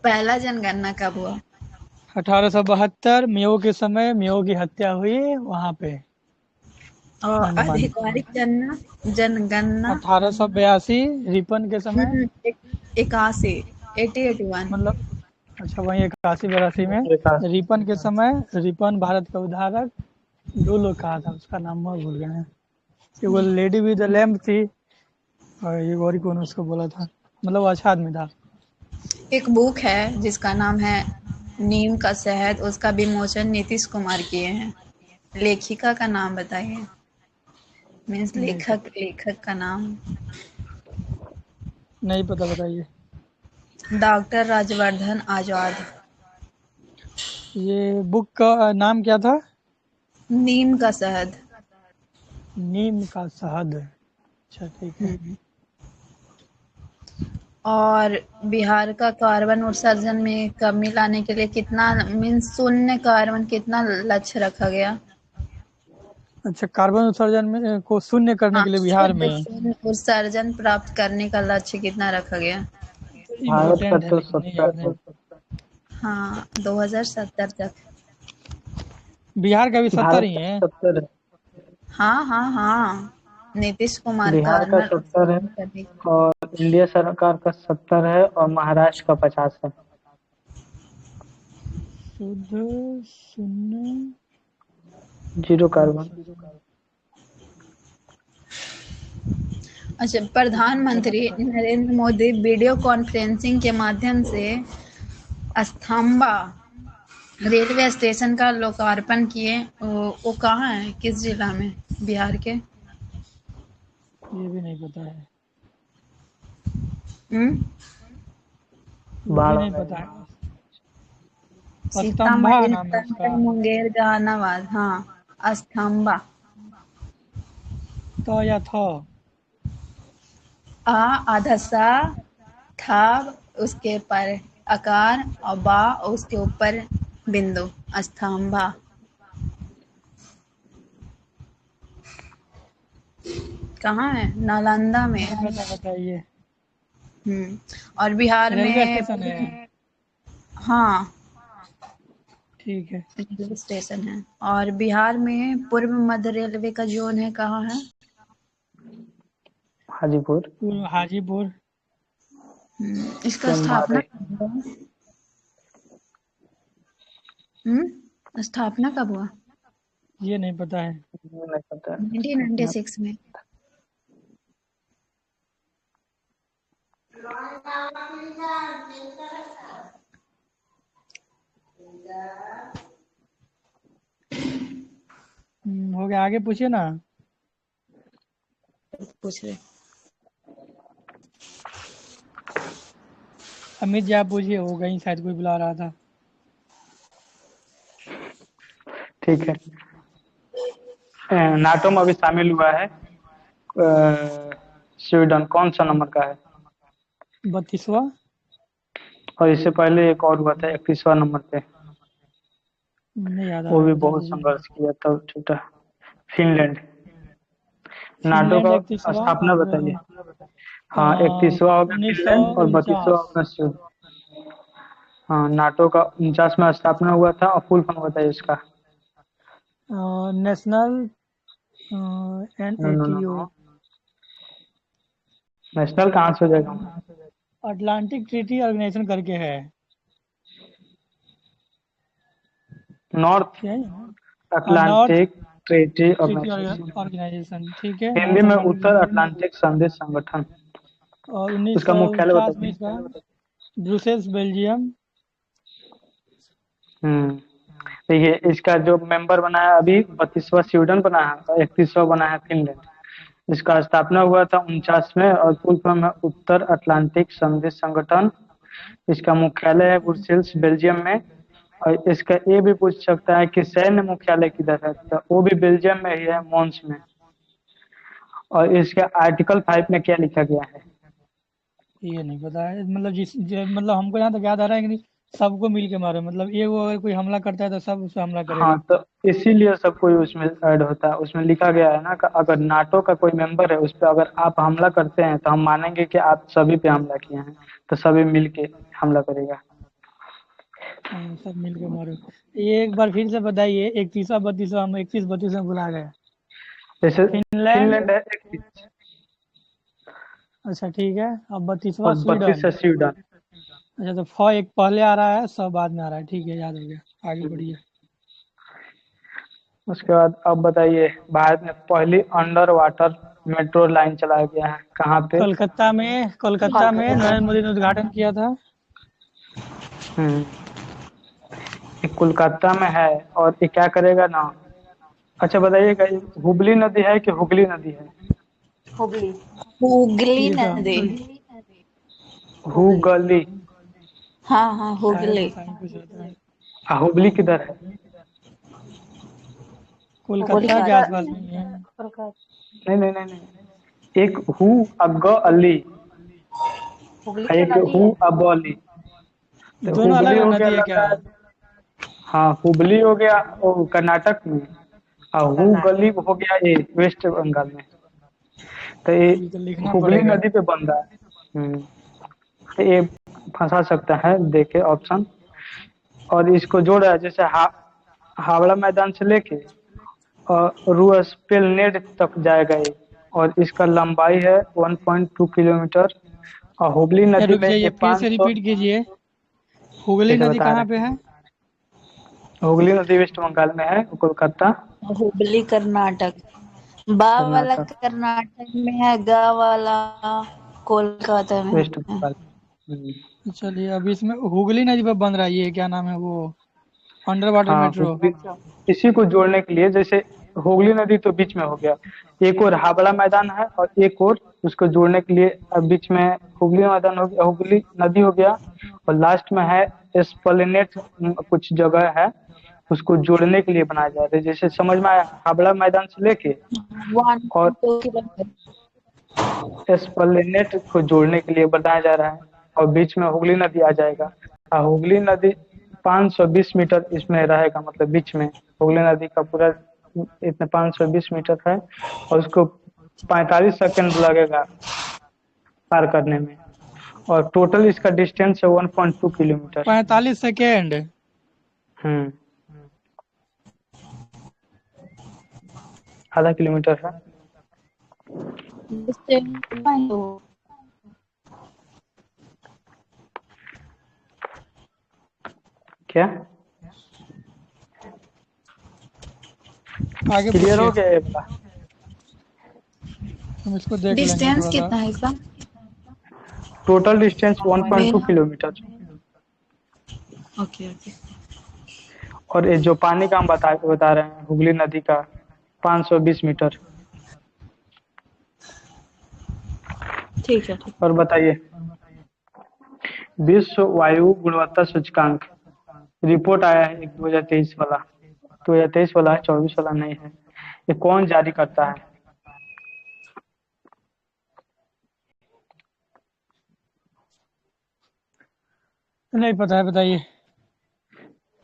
पहला जनगणना कब हुआ? 1872 मेयो के समय मेयो की हत्या हुई वहाँ पे। और अंडमान। आधिकारिक जनगणना 1882 रिपन के समय। 81 8081। मतलब अच्छा, वहीं 81-82 में विकास। रिपन के समय। रिपन भारत का उद्धारक। दो लोग कहा था, उसका नाम मैं भूल गए हैं। वो लेडी विद द लैम्प थी, और ये और कौन उसको बोला था, मतलब वो अच्छा आदमी था। एक बुक है जिसका नाम है नीम का शहद, उसका विमोचन नीतीश कुमार किए हैं। लेखिका का नाम बताइए, मीन्स नहीं पता, लेखक का नाम। नहीं पता, बताइए। डॉक्टर राजवर्धन आजाद। ये बुक का नाम क्या था? नीम का शहद। नीम का शहद। अच्छा ठीक है। और बिहार का कार्बन उत्सर्जन में कमी लाने के लिए कितना, मीन्स शून्य कार्बन कितना लक्ष्य रखा गया? अच्छा, कार्बन उत्सर्जन में को शून्य करने हाँ, के लिए बिहार में। शून्य उत्सर्जन प्राप्त करने का लक्ष्य कितना रखा गया? भारत का इम्पोर्टेंट है तो लेकिन नहीं याद है। 70 हाँ, 2070 तक। बिहार का भी 70 भारत ही का है। 70 है। हाँ। नीतीश कुमार बिहार का कार्बन 70 है, उत्सर्जन करने। और इंडिया सरकार का 70 है, और महाराष्ट्र का 50 है। शुद्ध शून्य। Zero carbon. अच्छा, प्रधानमंत्री नरेंद्र मोदी वीडियो कॉन्फ्रेंसिंग के माध्यम से अस्थाम्बा रेलवे स्टेशन का लोकार्पण किए। वो कहाँ है, किस जिला में, बिहार के? ये भी नहीं पता है। हम्म ये भी बाढ़ नहीं में। पता है। अस्तंभा सीतामढ़ी, नाम है उसका। मुंगेर, जहानाबाद। हाँ, अस्थाम्बा। तो या था। आधा सा था, उसके पर आकार, और बा उसके ऊपर बिंदु। अस्थाम्बा कहाँ है? नालंदा में नहीं है। पता, बताइए। और बिहार रेलवे में, स्टेशन है। हाँ, ठीक है। रेलवे स्टेशन है। और बिहार में पूर्व मध्य रेलवे का जोन है, कहाँ है? हाजीपुर। हाजीपुर। इसका स्थापना सोनभद्र। कब हुआ? स्थापना कब हुआ? ये नहीं पता है। नहीं पता है। 1996 में। हो गया, आगे पूछिए ना। पूछ रहे। अमित जी आप पूछिए, हो गई शायद, कोई बुला रहा था। ठीक है। नाटो में अभी शामिल हुआ है स्वीडन, कौन सा नंबर का है? 32वां। और इससे पहले एक और हुआ था 31वां नंबर पे, नहीं याद आ वो रहा, भी बता बहुत दीजिए। संघर्ष किया तब छूटा। फिनलैंड। नाटो फिनलैंड का 31वां स्थापना और बताइए। हाँ, 31वां हो गया उन्नीस सौ फिनलैंड और 32वां उनचास होगा स्वीडन। हाँ, नाटो का 49 में स्थापना हुआ था, और फुल फॉर्म बताइए इसका। National N no A no T no O no, national कहाँ से हो जाएगा। अटलांटिक ट्रीटी ऑर्गेनाइजेशन करके है। नॉर्थ क्या है ना? North Atlantic treaty treaty organization, organization, ठीक है, हिंदी नॉर्थ में अटलांटिक उत्तर ट्रीटी। अटलांटिक संधि संगठन। और उसका मुख्यालय 1949 में बताइए। इसका ब्रुसेल्स, बेल्जियम। देखिए, इसका जो मेंबर बना है अभी 32वां स्वीडन बना है और 31वां बना है फिनलैंड। इसका स्थापना हुआ था 49 में, और फुल फॉर्म है उत्तर अटलांटिक संधि संगठन। इसका मुख्यालय है ब्रुसेल्स, बेल्जियम में। और इसका ये भी पूछ सकता है कि सैन्य मुख्यालय किधर है, तो वो भी बेल्जियम में ही है, मॉन्स में। और इसका आर्टिकल 5 में क्या लिखा गया है। ये नहीं पता है, मतलब मतलब हमको यहाँ तक याद आ रहा है कि नहीं, सबको मिल के मारो, मतलब एक वो अगर कोई हमला करता है तो सब उस पे हमला हाँ, करेगा। तो इसीलिए सब कोई उसमें ऐड होता है। उसमें लिखा गया है ना कि अगर नाटो का कोई मेंबर है उस पर अगर आप हमला करते हैं तो हम मानेंगे कि आप सभी पे हमला किए हैं, तो सभी मिल के हमला करेगा। सब मिल के मारो। ये एक बार फिर से बताइए, 31वां 32वां, हम 31 32 में भुला गए। जैसे फिनलैंड। फिनलैंड है 31, अच्छा ठीक है, अब 32वां और 32 स्वीडन। है स्वीडन। अच्छा, तो एक पहले आ रहा है, सब बाद में आ रहा है, ठीक है, याद हो गया, आगे बढ़िए। उसके बाद अब बताइए, भारत में पहली अंडर वाटर मेट्रो लाइन चलाया गया है कहाँ पे। कोलकाता में नरेंद्र मोदी ने उद्घाटन किया था। हम्म ये कोलकाता में है, और ये क्या करेगा ना। अच्छा बताइएगा, ये हुबली नदी है कि हुगली नदी है। हुगली ये तो नदी। हुगली। हाँ हाँ, शायद हुगली। ऐसा ही कुछ होता है। हुबली किधर है। कोलकाता के आसपास में ही है। नहीं नहीं नहीं नहीं, एक हु अग अली, एक हु अब अली। तो दोनों अलग हुबली अलग हो गया नदी है क्या? लगातार। हाँ, हुबली हो गया वो कर्नाटक में, और हु गली हो गया ये वेस्ट बंगाल में। तो ये ये तो लिखना हुबली पड़ेगा। नदी पे बन रहा है। तो ये फंसा सकता है, देखे ऑप्शन। और इसको जोड़ रहा है, जैसे हावड़ा मैदान से लेके और रूअसपेलनेड तक जाएगा ये। और इसका लंबाई है 1.2 किलोमीटर। और हुगली या नदी रुक में ये जाइए, फिर से 500। रिपीट कीजिए। हुगली जैसे नदी बता कहाँ रहे पे है? हैं, हुगली नदी वेस्ट बंगाल में है, कोलकाता हुबली कर्नाटक। बा वाला कर्नाटक कर्नाटक में है, गा वाला कोलकाता में वेस्ट है। बंगाल। चलिए, अभी इसमें हुगली नदी पर बन रहा है, ये क्या नाम है वो, अंडर वाटर हाँ, मेट्रो। हुगली, इसी को जोड़ने के लिए, जैसे हुगली नदी तो बीच में हो गया, एक और हावड़ा मैदान है, और एक और उसको जोड़ने के लिए अब बीच में हुगली मैदान हो गया, हुगली नदी हो गया। और लास्ट में है एस्प्लेनेड, कुछ जगह है, उसको जोड़ने के लिए बनाया जा रहा है। जैसे समझ में आया, हावड़ा मैदान से लेके और 1.2 किलोमीटर। एस्प्लेनेड को जोड़ने के लिए बनाया जा रहा है। और बीच में हुगली नदी आ जाएगा। और हुगली नदी 520 मीटर इसमें रहेगा, मतलब बीच में हुगली नदी का पूरा इतना 520 मीटर है। और उसको 45 सेकंड लगेगा पार करने में। और टोटल इसका डिस्टेंस है 1.2 किलोमीटर। 45 सेकेंड? हम्म आधा किलोमीटर है। क्या आगे क्लियर पूछिए, हो गया ये वाला। हम इसको देख लेंगे डिस्टेंस थोड़ा सा। कितना है इसका? टोटल डिस्टेंस 1.2 मेरा। किलोमीटर। Okay okay. और ये जो पानी का हम बता रहे हैं हुगली नदी का, 520 मीटर। ठीक है ठीक। और बताइए, विश्व वायु गुणवत्ता सूचकांक रिपोर्ट आया है एक 2023 वाला। 2023 वाला है, 24 वाला नहीं है। ये कौन जारी करता है। नहीं पता है, बताइए।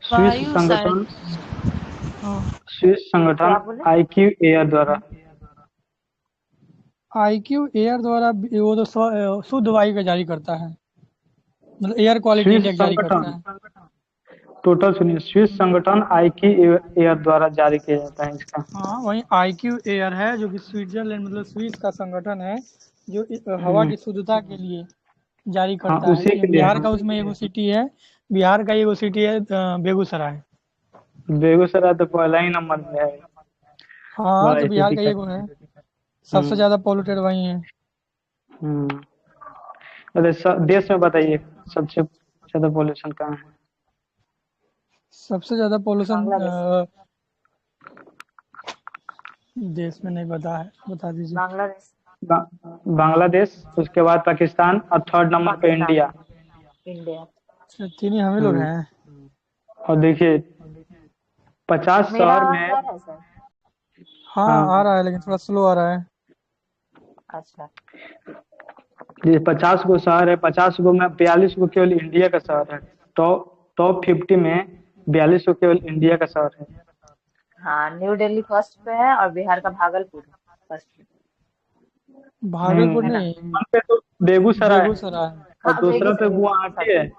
स्विस वायु संगठन हाँ, स्विस संगठन क्या बोले? आईक्यू एयर द्वारा। IQ एयर द्वारा वो तो शुद्ध वायु का जारी करता है, मतलब एयर क्वालिटी स्विस इंडेक्स जारी करता संगठन, है। टोटल सुनिए, स्विस संगठन आईक्यू एयर द्वारा जारी किया जाता है इसका। हाँ, वहीं IQ एयर है जो कि स्विट्जरलैंड मतलब स्विस का संगठन है, जो हवा हम्म, की शुद्धता के लिए जारी हाँ करता है। उसी ये के लिए बिहार है। का उसमें एगो सिटी है, बिहार का एगो सिटी है बेगूसराय। बेगूसराय तो पहला ही नंबर पे है। हाँ, बड़ा तो बिहार स्थिति का का। एगो है, सबसे हम्म ज्यादा पोल्यूटेड वही है। हम्म। अरे देश में बताइए सबसे ज्यादा पॉल्यूशन कहाँ है? सबसे ज्यादा पोल्यूशन बांग्लादेश। देश में नहीं पता है, बता दीजिए। बांग्लादेश। बांग्लादेश, उसके बाद पाकिस्तान और थर्ड नंबर पे पाकिस्तान। इंडिया। इंडिया। अच्छा, तीन ही हम ही लोग हम्म। हैं। और देखिए 50 मेरा शहर आवाज में। आ रहा है सर? हाँ, आ हाँ, रहा है लेकिन थोड़ा स्लो आ रहा है। अच्छा। ये 50 गो शहर है, 50 गो में 42 गो केवल इंडिया का शहर है। टॉप टॉप 50 में 42 गो केवल इंडिया का शहर है। हाँ, न्यू दिल्ली फर्स्ट पे है और बिहार का भागलपुर फर्स्ट पे। भागलपुर है ना? नहीं, वन पे तो बेगूसराय है, बेगूसराय। और हाँ, दूसरा पे बेगूसराय गुवाहाटी सॉरी। है।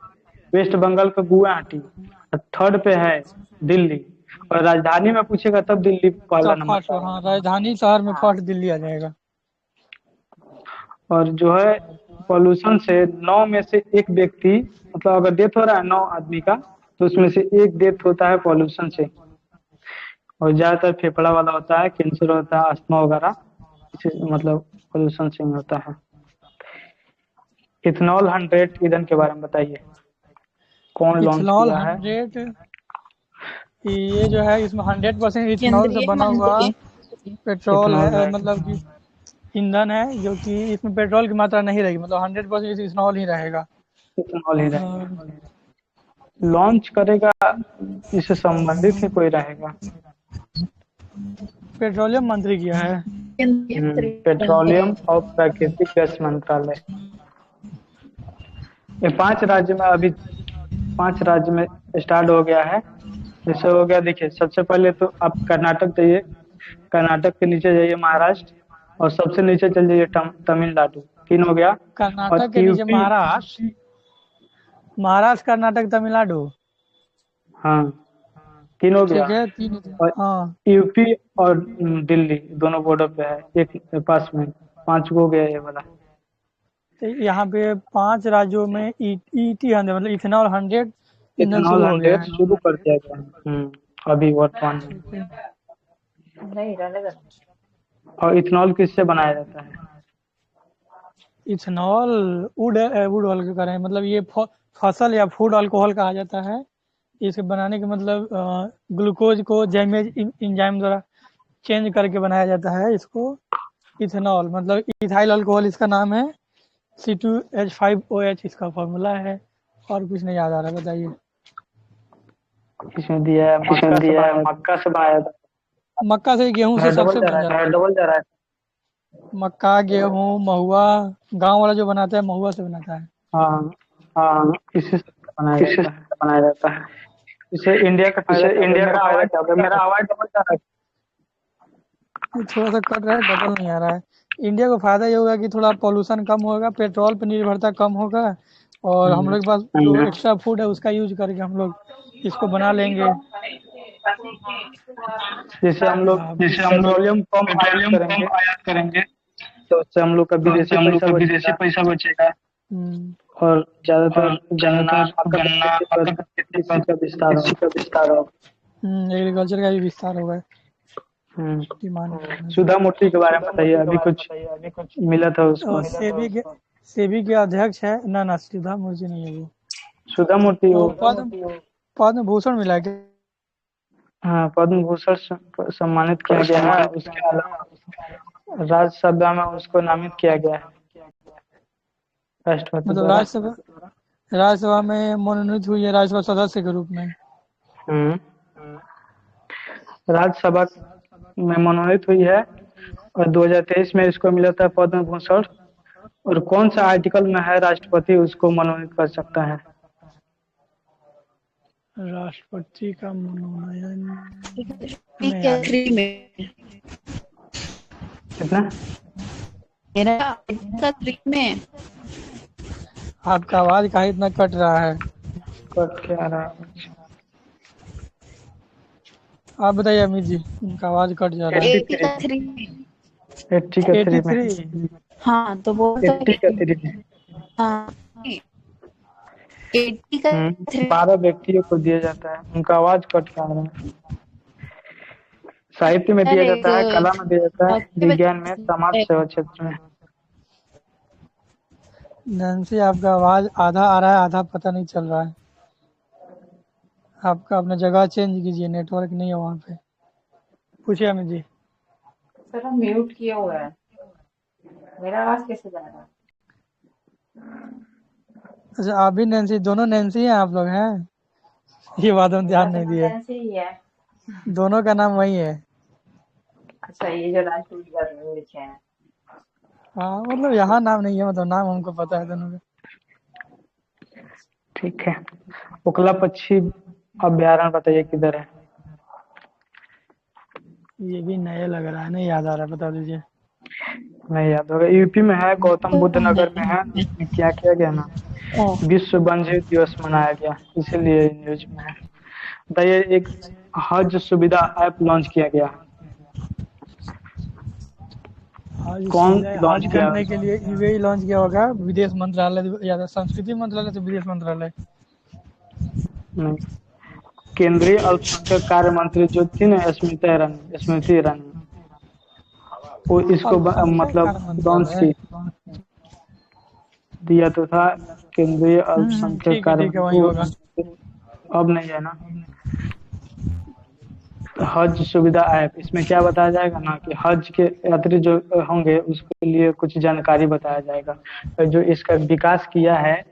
वेस्ट बंगाल का गुवाहाटी। और थर्ड पे है दिल्ली। और राजधानी में पूछेगा तब दिल्ली पहला सब नंबर फर्स्ट, पर हाँ, आएगा। राजधानी शहर में हाँ। फर्स्ट दिल्ली आ जाएगा। और जो है पॉल्यूशन से 9 में से एक व्यक्ति, मतलब अगर डेथ हो रहा है 9 आदमी का, तो उसमें से एक डेथ होता है पॉल्यूशन से। और ज्यादातर फेफड़ा वाला होता है, कैंसर होता है, अस्थमा वगैरह, इसे मतलब पॉल्यूशन से ही होता है। इथेनॉल 100 ईंधन के बारे में बताइए, कौन लॉन्च इथेनॉल किया है? 100, ये जो है इसमें 100% इथेनॉल से केंद्रीय बना हुआ मंत्री पेट्रोल इथेनॉल है, है। मतलब कि ईंधन है, जो कि इसमें पेट्रोल की मात्रा नहीं रहेगी, मतलब 100% इथेनॉल ही रहेगा। इथेनॉल ही रहेगा। अ, लॉन्च करेगा, इससे संबंधित ही कोई रहेगा। पेट्रोलियम मंत्री किया है। केंद्रीय मंत्री पेट्रोलियम और प्राकृतिक गैस मंत्रालय। ये 5 राज्य में अभी, 5 राज्य में स्टार्ट हो गया है। जैसे हो गया, देखिए सबसे पहले तो आप कर्नाटक जाइए, कर्नाटक के नीचे जाइए महाराष्ट्र, और सबसे नीचे चल जाइए तमिलनाडु। 3 हो गया। और कर्नाटक के नीचे यूपी। महाराष्ट्र, महाराष्ट्र कर्नाटक तमिलनाडु। हाँ, 3 हो गया। ठीक है, तीन और हाँ। यूपी और दिल्ली दोनों बॉर्डर पे है, एक पास में। 5 हो गया ये वाला। तो यहाँ पे 5 राज्यों में ईटी 100 मतलब इथेनॉल 100 ईंधन इथेनॉल शुरू हो गया 100 है। शुरू कर दिया गया है। अभी वर्तमान में। ठीक है। नहीं, रहने दो। और इथेनॉल किससे बनाया जाता है? इथेनॉल वुड वुड ऑयल का है, मतलब ये फसल या फूड अल्कोहल कहा जाता है। इसे बनाने के मतलब ग्लूकोज को जैमेज इंजाइम द्वारा चेंज करके बनाया जाता है इसको। इथेनॉल मतलब इथाइल अल्कोहल इसका नाम है। C2H5OH इसका फॉर्मूला है। और कुछ नहीं याद आ रहा, बताइए। इसमें दिया है इसमें मक्का से दिया है बनाया मक्का से बनाया था। मक्का से, गेहूं से डबल सबसे जा बन रहा जाता है। है। डबल जा रहा है। मक्का, गेहूं, महुआ, गांव वाला जो बनाता है महुआ से बनाता है। हाँ, हाँ, इसी से बनाया किससे जाता है। बनाया जाता है। इससे इंडिया का फायदा इससे क्या होगा? इंडिया का मेरा फायदा आवाज क्या होगा? डबल जा मेरा रहा आवाज डबल जा रहा है। ये थोड़ा सा कट रहा है, डबल नहीं आ रहा है। इंडिया को फायदा ये होगा कि थोड़ा पोल्यूशन कम होगा, पेट्रोल पर निर्भरता कम होगा, और है। हम लोग के पास जो एक्स्ट्रा फूड है उसका यूज करके हम लोग इसको बना लेंगे। जैसे हम लोग जैसे हम लोग पेट्रोलियम कम आयात पेट्रोलियम कम करेंगे, आयात करेंगे तो उससे हम लोग का तो उससे विदेशी हम लोग पैसा का विदेशी बचेगा। पैसा बचेगा। और ज्यादातर और गन्ना, ज्यादातर मक्का की गन्ना, खेती पर मक्का की खेती कृषि पर का विस्तार कृषि होगा। का विस्तार होगा। एग्रीकल्चर का भी विस्तार होगा, हम्म। डिमांड बढ़ने से। सुधा मूर्ति के बारे में सुधा बताइए, मूर्ति के अभी बारे में कुछ बताइए, अभी कुछ मिला था उसको। सेबी के अध्यक्ष है ना? ना, सुधा मूर्ति नहीं है वो। सुधा मूर्ति वो, पद्म भूषण मिला है क्या? हाँ, पद्म भूषण सम्मानित किया गया है। सम्मानित किया उसके गया है। अलावा राज्यसभा में उसको नामित किया गया है राष्ट्रपति मतलब द्वारा। राज्यसभा में मनोनीत हुई है, राज्यसभा सदस्य के रूप में। हम्म। राज्यसभा में मनोनीत हुई है। और 2023 में इसको मिला था पद्म भूषण। और कौन सा आर्टिकल में है राष्ट्रपति उसको मनोनीत कर सकता है? राष्ट्रपति का मनोनयन नहीं के याद है। 3 में कितना? मेरा का 3 में आपका आवाज काहे इतना कट रहा है? कट के आ रहा है। आप बताइए अमित जी, इनका आवाज कट जा रहा है। 80 का 3 में 80 का 3 में 83। हाँ तो बोल तो 80 का 3 में हाँ 80 का 3 12 व्यक्तियों को दिया जाता है। उनका आवाज कट के आ रहा है। साहित्य में दिया जाता है, कला में दिया जाता है, विज्ञान में, समाज सेवा क्षेत्र में। नैन्सी आपका आवाज आधा आ रहा है, आधा पता नहीं चल रहा है। आपका अपना जगह चेंज कीजिए, नेटवर्क नहीं है वहाँ पे। पूछिए अमित जी। सर हम म्यूट किया हुआ है, मेरा आवाज कैसे जा रहा है? अच्छा आप भी नैन्सी, दोनों नैन्सी हैं आप लोग हैं? ये बात हम ध्यान नहीं दिए। ऐसे ही है। दोनों का नाम वही है। अच्छा ये जो राजपूत लिखे हैं। हाँ मतलब यहाँ नाम नहीं है, मतलब नाम हमको पता है दोनों का। ठीक है। उकला पक्षी अभ्यारण्य बताइए किधर है? ये भी नया लग रहा है, नहीं याद आ रहा है, बता दीजिए। नहीं याद होगा। यूपी में है, गौतम बुद्ध नगर में है। इसमें क्या किया गया ना, विश्व वन्यजीव दिवस मनाया गया, इसीलिए न्यूज में है। बताइए, एक हज सुविधा ऐप लॉन्च किया गया, कौन लॉन्च हज किया? करने के लिए यूएई लॉन्च किया होगा, विदेश मंत्रालय या तो संस्कृति मंत्रालय से विदेश मंत्रालय। नहीं, केंद्रीय अल्पसंख्यक कार्य मंत्री जो थी ना, स्मृति ईरानी, वो इसको मतलब लॉन्च की, दिया तो था केंद्रीय अल्पसंख्यक कार्य ठीक है वही होगा। मंत्री। अब नहीं है ना। हज सुविधा ऐप, इसमें क्या बताया जाएगा ना कि हज के यात्री जो होंगे उसके लिए कुछ जानकारी बताया जाएगा। तो जो इसका विकास किया है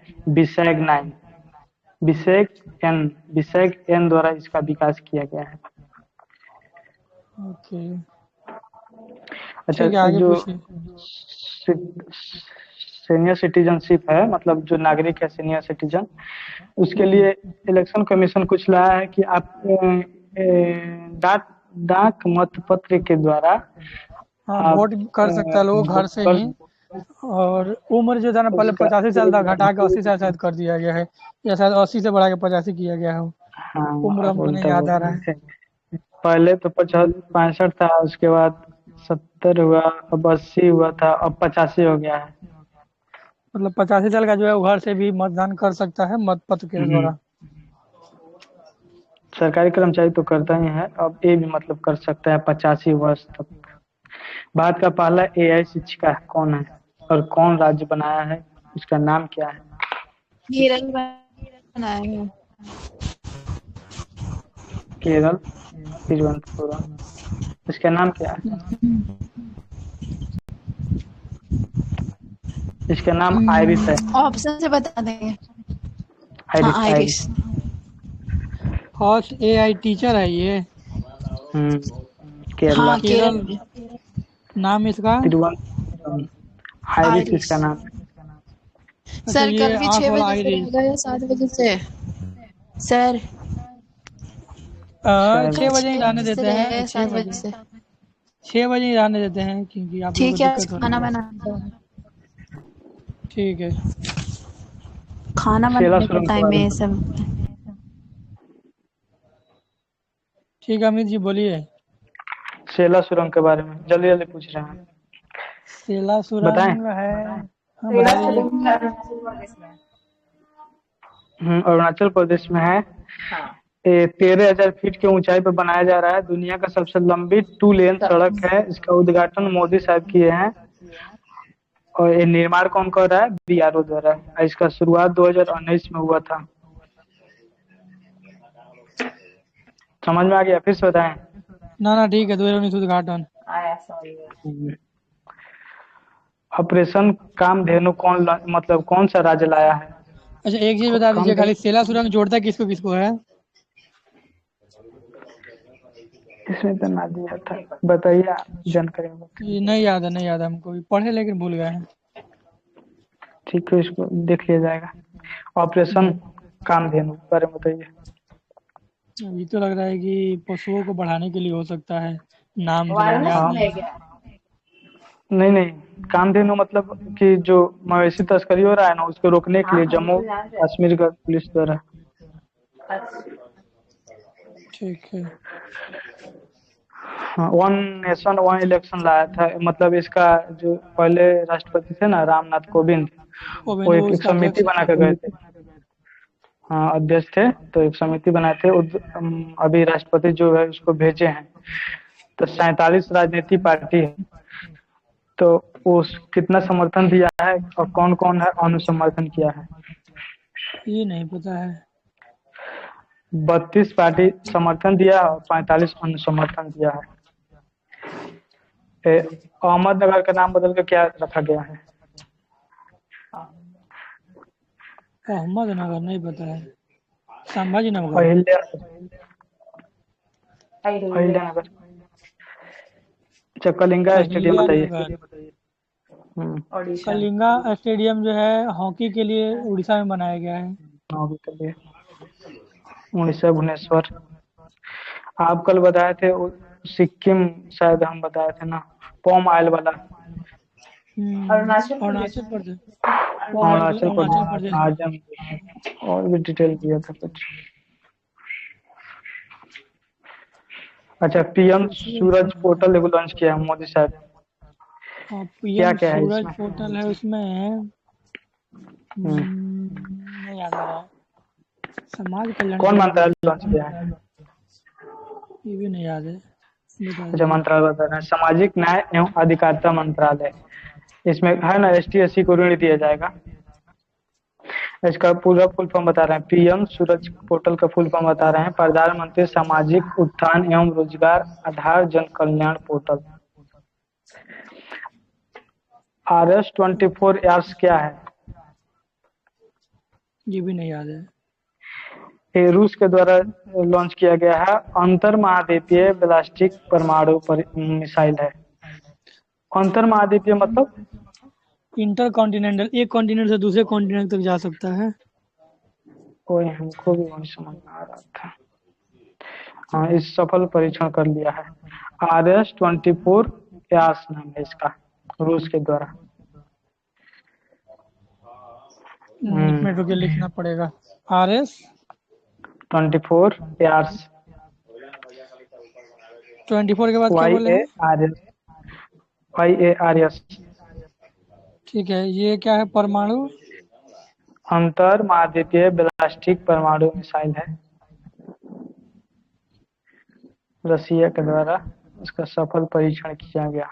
विशेक एन द्वारा इसका विकास किया गया है। ओके अच्छा, ठीक है, आगे जो पूछिए। सीनियर सिटीजनशिप है, मतलब जो नागरिक है सीनियर सिटीजन, उसके लिए इलेक्शन कमीशन कुछ लाया है कि आप डाक मत पत्र के द्वारा हाँ आप वोट कर सकता है लोग घर से ही। और उम्र जो था ना, पहले 85 साल था, घटा के 80 साल शायद कर दिया गया है, या शायद 80 से बढ़ा के 85 किया गया है। हाँ, उम्र हमको नहीं याद आ रहा है। पहले तो 65 था, उसके बाद 70 हुआ, अब 80 हुआ था, अब 85 हो गया है। मतलब 85 साल का जो है वो घर से भी मतदान कर सकता है मत पत्र के द्वारा। सरकारी कर्मचारी तो करता ही है, अब ये भी मतलब कर सकता है 85 वर्ष तक। भारत का पहला एआई शिक्षिका कौन है और कौन राज्य बनाया है, उसका नाम क्या है? केरल बनाया है। केरल, तिरुवनंतपुरम। इसका नाम क्या है? इसका नाम आइरिस है। ऑप्शन से बता देंगे। हाँ iris, Irish. First AI teacher है ये। केरला। हाँ केरल में। नाम इसका तिरुवनंतपुरम, आइरिस इसका नाम। सर ये कल भी आँख 6 वाला बजे से आइरिस। रहेगा या 7 बजे से? सर 6 बजे ही रहने देते हैं, 6 7 बजे बजे से। 6 बजे ही रहने देते हैं, क्योंकि आप लोगों को ठीक है, दिक्कत हो खाना रही है। बनाना ठीक है खाना शेला बनाने का सुरंग के टाइम बारे है में ये बताइए। सब। ठीक है अमित जी बोलिए। शेला सुरंग के बारे में जल्दी जल्दी पूछ रहे हैं, सेला बताएं। सुरंग है। हाँ बता दीजिए। अरुणाचल प्रदेश में है। 13,000 फीट की ऊंचाई पर बनाया जा रहा है। दुनिया का सबसे लंबी 2 लेन सड़क है। इसका उद्घाटन मोदी साहब किए हैं। और ये निर्माण कौन कर रहा है? बीआरओ द्वारा। इसका शुरुआत 2019 में हुआ था। समझ में आ गया? फिर से बताएं। ना ठीक है, 2019 उद्घाटन। ऑपरेशन कामधेनु मतलब कौन सा राज्य लाया है? अच्छा एक चीज बता दीजिए खाली, सेला सुरंग जोड़ता किसको किसको है? इसमें तो ना दिया था, बताइए जानकारी। ये नहीं याद है हमको भी, पढ़े लेकिन भूल गए हैं। ठीक है, इसको देख लिया जाएगा। ऑपरेशन कामधेनु बारे में बताइए। अभी तो लग रहा है कि पशुओं को बढ़ाने के लिए हो सकता है, नाम तो याद वाराणसी हाँ में नहीं है आ क्या? रहा। नहीं नहीं, कामधेनु मतलब कि जो मवेशी तस्करी हो रहा है ना, उसको रोकने के हाँ लिए हाँ, वो जम्मू तो जान रहे। कश्मीर का पुलिस द्वारा। अच्छा। ठीक है। हाँ, वन नेशन वन इलेक्शन लाया था, मतलब इसका जो पहले राष्ट्रपति थे ना, रामनाथ कोविंद, वो वो एक इसका समिति अध्यक्ष बना थे। कर गए थे। हाँ, अध्यक्ष थे, तो एक समिति बनाए थे। अभी राष्ट्रपति जो है उसको भेजे हैं। तो 47 राजनीतिक पार्टी है, तो उस कितना समर्थन दिया है और कौन कौन है अनुसमर्थन किया है? ये नहीं पता है। 32 पार्टी समर्थन दिया है और 45 अनुसमर्थन दिया है। अहमदनगर का नाम बदल कर क्या रखा गया है? अहमदनगर नहीं पता है। संभाजी नगर। अहिल्या अहिल्या। अहिल्यानगर। अच्छा, कलिंगा स्टेडियम अहिल्या बताइए। नगर। ओडिशा। कलिंगा स्टेडियम जो है हॉकी के लिए उड़ीसा में बनाया गया है। हाँ, अभी करिए। उड़ीसा, भुवनेश्वर। आप कल बताए थे सिक्किम, शायद हम बताए थे ना, पॉम ऑयल वाला। अरुणाचल प्रदेश अरुणाचल में। प्रदेश। अरुणाचल अरुणाचल प्रदेश, प्रदेश में। आजम, और भी डिटेल दिया था कुछ। अच्छा, पीएम सूरज पोर्टल एगो लॉन्च किया है मोदी साहब। और क्या पीएम क्या है सूरज इसमें? पोर्टल है उसमें। हम्म, नहीं याद आ रहा है। समाज कल्याण के कौन लिए कुछ मंत्रालय है। लॉन्च किया है? ये भी नहीं याद है। बता अच्छा, दीजिए। मंत्रालय बता रहे हैं, सामाजिक न्याय एवं अधिकारिता मंत्रालय। इसमें है ना, एसटी एससी को ऋण दिया जाएगा। इसका पूरा फुल फॉर्म बता रहे हैं, पीएम सूरज पोर्टल का फुल फॉर्म बता रहे हैं, प्रधानमंत्री सामाजिक उत्थान एवं रोजगार आधार जन कल्याण पोर्टल। RS-24 क्या है? ये भी नहीं याद है। ये रूस के द्वारा लॉन्च किया गया है, अंतर महाद्वीपीय बैलिस्टिक परमाणु मिसाइल है। अंतर महाद्वीपीय मतलब? इंटर कॉन्टिनेंटल, एक कॉन्टिनेंट से दूसरे कॉन्टिनेंट तक जा सकता है। कोई, हमको भी वही समझ में आ रहा था। हाँ, इस सफल परीक्षण कर लिया है। RS-24 नाम है इसका, रूस के द्वारा। एक मिनट रुकिए, लिखना पड़ेगा। RS 24 24 के बाद क्या बोले हैं? YARS। ठीक है, ये क्या है? परमाणु अंतर महाद्वीपीय बैलिस्टिक परमाणु मिसाइल है, रसिया के द्वारा इसका सफल परीक्षण किया गया।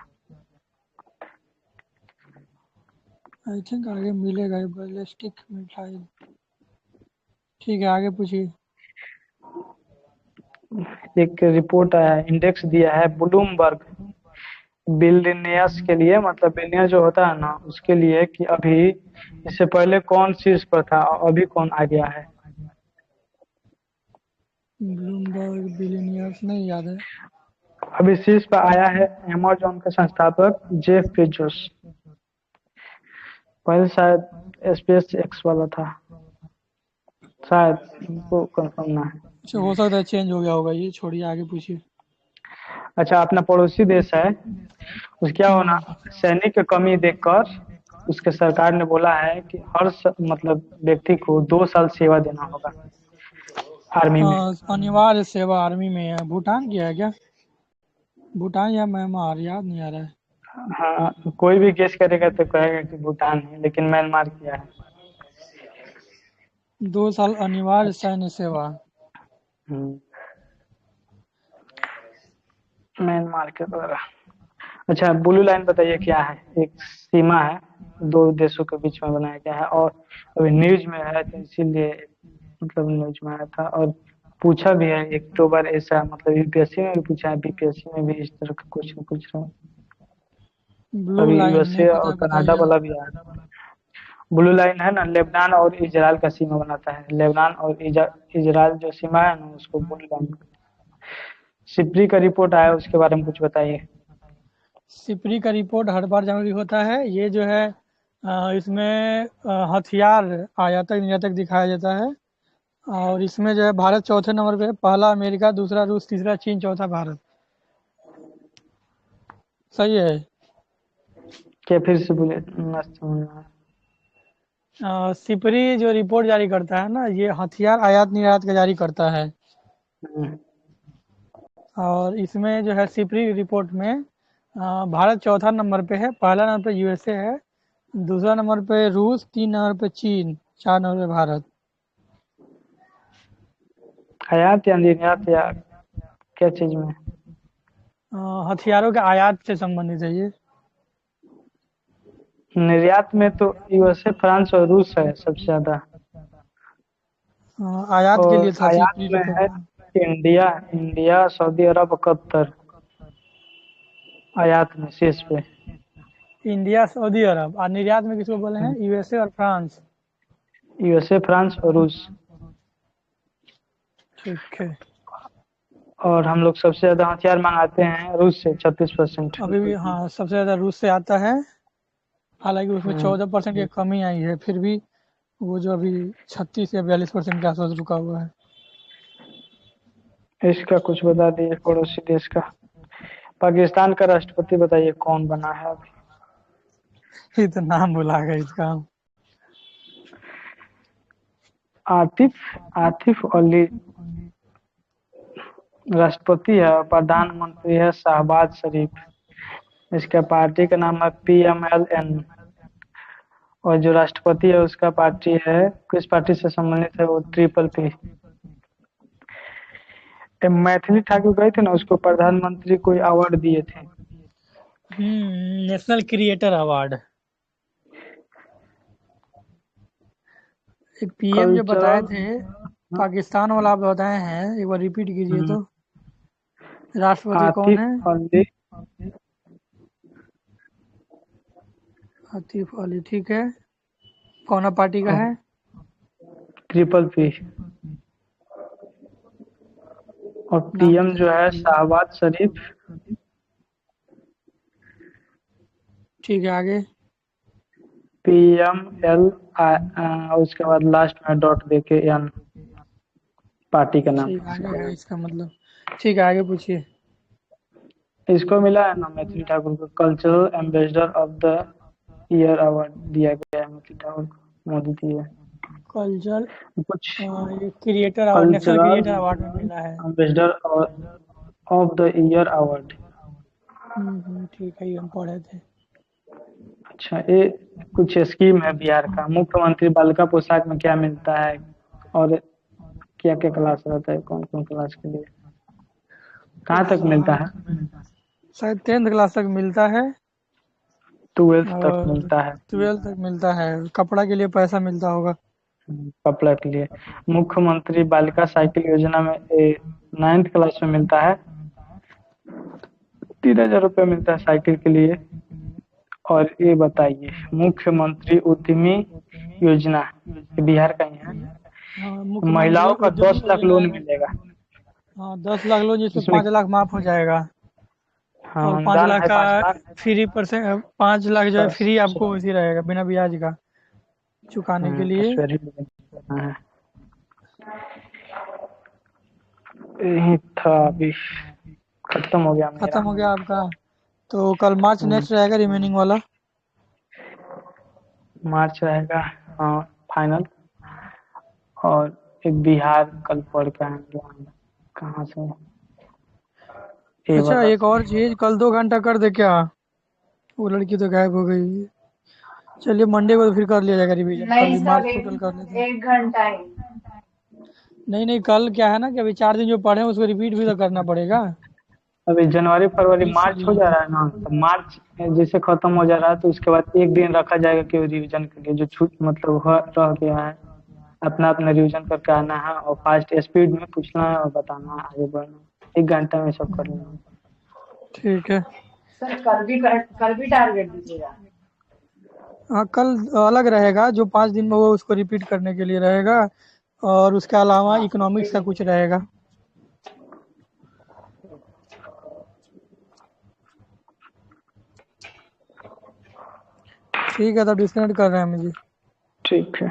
आई थिंक आगे मिलेगा ये बैलिस्टिक मिसाइल। ठीक है, आगे पूछिए। एक रिपोर्ट आया है, इंडेक्स दिया है ब्लूमबर्ग बिलियनियर्स के लिए, मतलब बिलियनियर जो होता है ना उसके लिए, कि अभी इससे पहले कौन शीर्ष पर था और अभी कौन आ गया है? ब्लूमबर्ग बिलियनियर्स नहीं याद है। अभी शीर्ष पर आया है अमेज़न का संस्थापक जेफ बेजोस। पहले शायद स्पेस एक्स वाला था, शायद, हमको कंफर्म ना है। अच्छा, हो सकता है चेंज हो गया होगा। ये छोड़िए, आगे पूछिए। अच्छा, अपना पड़ोसी देश है, उस क्या होना, सैनिक की कमी देखकर उसके सरकार ने बोला है कि हर मतलब व्यक्ति को 2 साल सेवा देना होगा आर्मी में। अनिवार्य सेवा आर्मी में है। भूटान किया है क्या? भूटान या म्यांमार, याद नहीं आ रहा है। हाँ, कोई भी गेस करेगा तो कहेगा कि भूटान है, लेकिन म्यांमार किया है। 2 साल अनिवार्य सैन्य सेवा। म्यांमार के द्वारा। अच्छा, ब्लू लाइन बताइए क्या है? एक सीमा है, दो देशों के बीच में बनाया गया है, और अभी न्यूज में है तो इसीलिए मतलब न्यूज में आया था, और पूछा भी है एक दो बार ऐसा, मतलब यूपीएससी में भी पूछा है, बीपीएससी में भी इस तरह का क्वेश्चन पूछ रहे हैं। ब्लू अभी लाइन नहीं यूएसए पता और है, कनाडा बताइए। वाला भी आया था। ब्लू लाइन है ना, लेबनान और इजराइल का सीमा बनाता है। लेबनान और इजराइल जो सीमा है ना, उसको ब्लू लाइन। सिप्री का रिपोर्ट आया, उसके बारे में कुछ बताइए। सिपरी का रिपोर्ट हर बार जरूरी होता है। ये जो है इसमें हथियार आयातक निर्यातक दिखाया जाता है। और इसमें जो है भारत चौथे नंबर पे है, पहला अमेरिका, दूसरा रूस, तीसरा चीन, चौथा भारत। सही है। क्या फिर से बोले, मस्त समझ में आया। सिपरी जो रिपोर्ट जारी करता है ना, ये हथियार आयात निर्यात का जारी करता है। हम्म, और इसमें जो है सिपरी रिपोर्ट में भारत चौथा नंबर पे है, पहला नंबर पे यूएसए है, दूसरा नंबर पे रूस, 3 नंबर पे चीन, 4 नंबर पे भारत। आयात या निर्यात या क्या चीज में? हथियारों के आयात से संबंधित है ये। निर्यात में तो यूएसए, फ्रांस और रूस है सबसे ज्यादा। आयात के लिए और था आयात सिपरी में रिपोर्ट है में। इंडिया, सऊदी अरब और कतर। आयात में शीर्ष पे। इंडिया, सऊदी अरब। और निर्यात में किसको बोले हैं? यूएसए और फ्रांस। यूएसए, फ्रांस और रूस। ठीक है। और हम लोग सबसे ज्यादा हथियार मंगाते हैं रूस से, 36%। अभी भी हाँ, सबसे ज़्यादा रूस से आता है। हालांकि उसमें 14% की कमी आई है, फिर भी वो जो अभी 36 या 42% के आसपास रुका हुआ है। इसका कुछ बता दिए पड़ोसी देश का। पाकिस्तान का राष्ट्रपति बताइए कौन बना है अभी? ये तो नाम भुला गए इसका। आतिफ आतिफ अली राष्ट्रपति है, और प्रधानमंत्री है शहबाज शरीफ। इसका पार्टी का नाम है PMLN। और जो राष्ट्रपति है उसका पार्टी है, किस पार्टी से संबंधित है वो? PPP। मैथिली ठाकुर गए थे ना, उसको प्रधानमंत्री कोई अवार्ड दिए थे। National creator award. एक पीएम जो बताए कल्चरल। थे, पाकिस्तान वाला आप बताए हैं, एक बार रिपीट कीजिए तो। राष्ट्रपति कौन है? आतिफ अली। आतिफ अली, ठीक है। कौन पार्टी का है? PPP। और नाम PM जो है बताइए। शहबाज शरीफ। ठीक है, आगे। PML। उसके बाद लास्ट में डॉट देके N, पार्टी का नाम। ठीक, आगे है इसका मतलब। ठीक है, आगे पूछिए। इसको मिला है ना मैथिली ठाकुर को cultural ambassador of the year award दिया गया है। मैथिली ठाकुर को मोदी दिए। कल्चरल कुछ creator award, national cultural creator award में मिला है। Ambassador of the year award. ठीक है, ये हम पढ़े थे। अच्छा, ये कुछ स्कीम है बिहार का। मुख्यमंत्री बालिका पोशाक में क्या मिलता है, और क्या क्या क्लास रहता है, कौन कौन क्लास के लिए, कहाँ तक मिलता है? शायद 10th क्लास तक मिलता है 12th तक और मिलता है। 12 तक मिलता है। कपड़ा के लिए पैसा मिलता होगा। कपड़ा के लिए। मुख्यमंत्री बालिका साइकिल योजना में 9th क्लास में मिलता है। 3000 रुपये मिलता है साइकिल के लिए। और ये बताइए, मुख्यमंत्री उद्यमी योजना, ये बिहार का ही है। मुख्यमंत्री महिलाओं का उद्यमी 10 लाख योजना लोन है। मिलेगा। 10 लाख लोन, जिसमें इसमें 5 लाख माफ हो जाएगा। हाँ, और पाँच अनुदान लाख है का 5 लाख। 5 लाख जो है बस फ्री आपको इसी रहेगा, बिना ब्याज का चुकाने के लिए। बस वेरी गुड। हाँ, यही था अभी। खत्म हो गया मेरा। खत्म हो गया आपका? तो कल मार्च नेक्स्ट रहेगा, रिमेनिंग वाला। मार्च रहेगा, हाँ, फाइनल। और एक बिहार कल पढ़ के आएंगे हम। कहाँ से? ये अच्छा, वाला एक और चीज, कल 2 घंटा कर दे क्या? वो लड़की तो गायब हो गई। चलिए, मंडे को तो फिर कर लिया जाएगा रिवीजन, नहीं कल सर, मार्च टोटल एक कर लेते हैं। एक घंटा ही। नहीं नहीं, कल क्या है ना कि अभी 4 दिन जो पढ़े हैं उसको रिपीट भी तो करना पड़ेगा। अभी जनवरी फरवरी मार्च हो जा इसलिए रहा है ना, तो मार्च जैसे खत्म हो जा रहा है तो उसके बाद एक दिन रखा जाएगा केवल रिवीजन के लिए। जो छूट मतलब रह गया है, अपना अपना रिवीजन करके आना है, और फास्ट स्पीड में पूछना है और बताना है, आगे बढ़ना है। 1 घंटा में सब कर लेना है। ठीक है। सर कल भी टारगेट दीजिएगा। हाँ, कल अलग रहेगा, जो 5 दिन में वो उसको रिपीट करने के लिए रहेगा। और उसके अलावा हाँ इकोनॉमिक्स का कुछ रहेगा। ठीक है, तो डिस्कनेक्ट कर रहे हैं मुझे। ठीक है।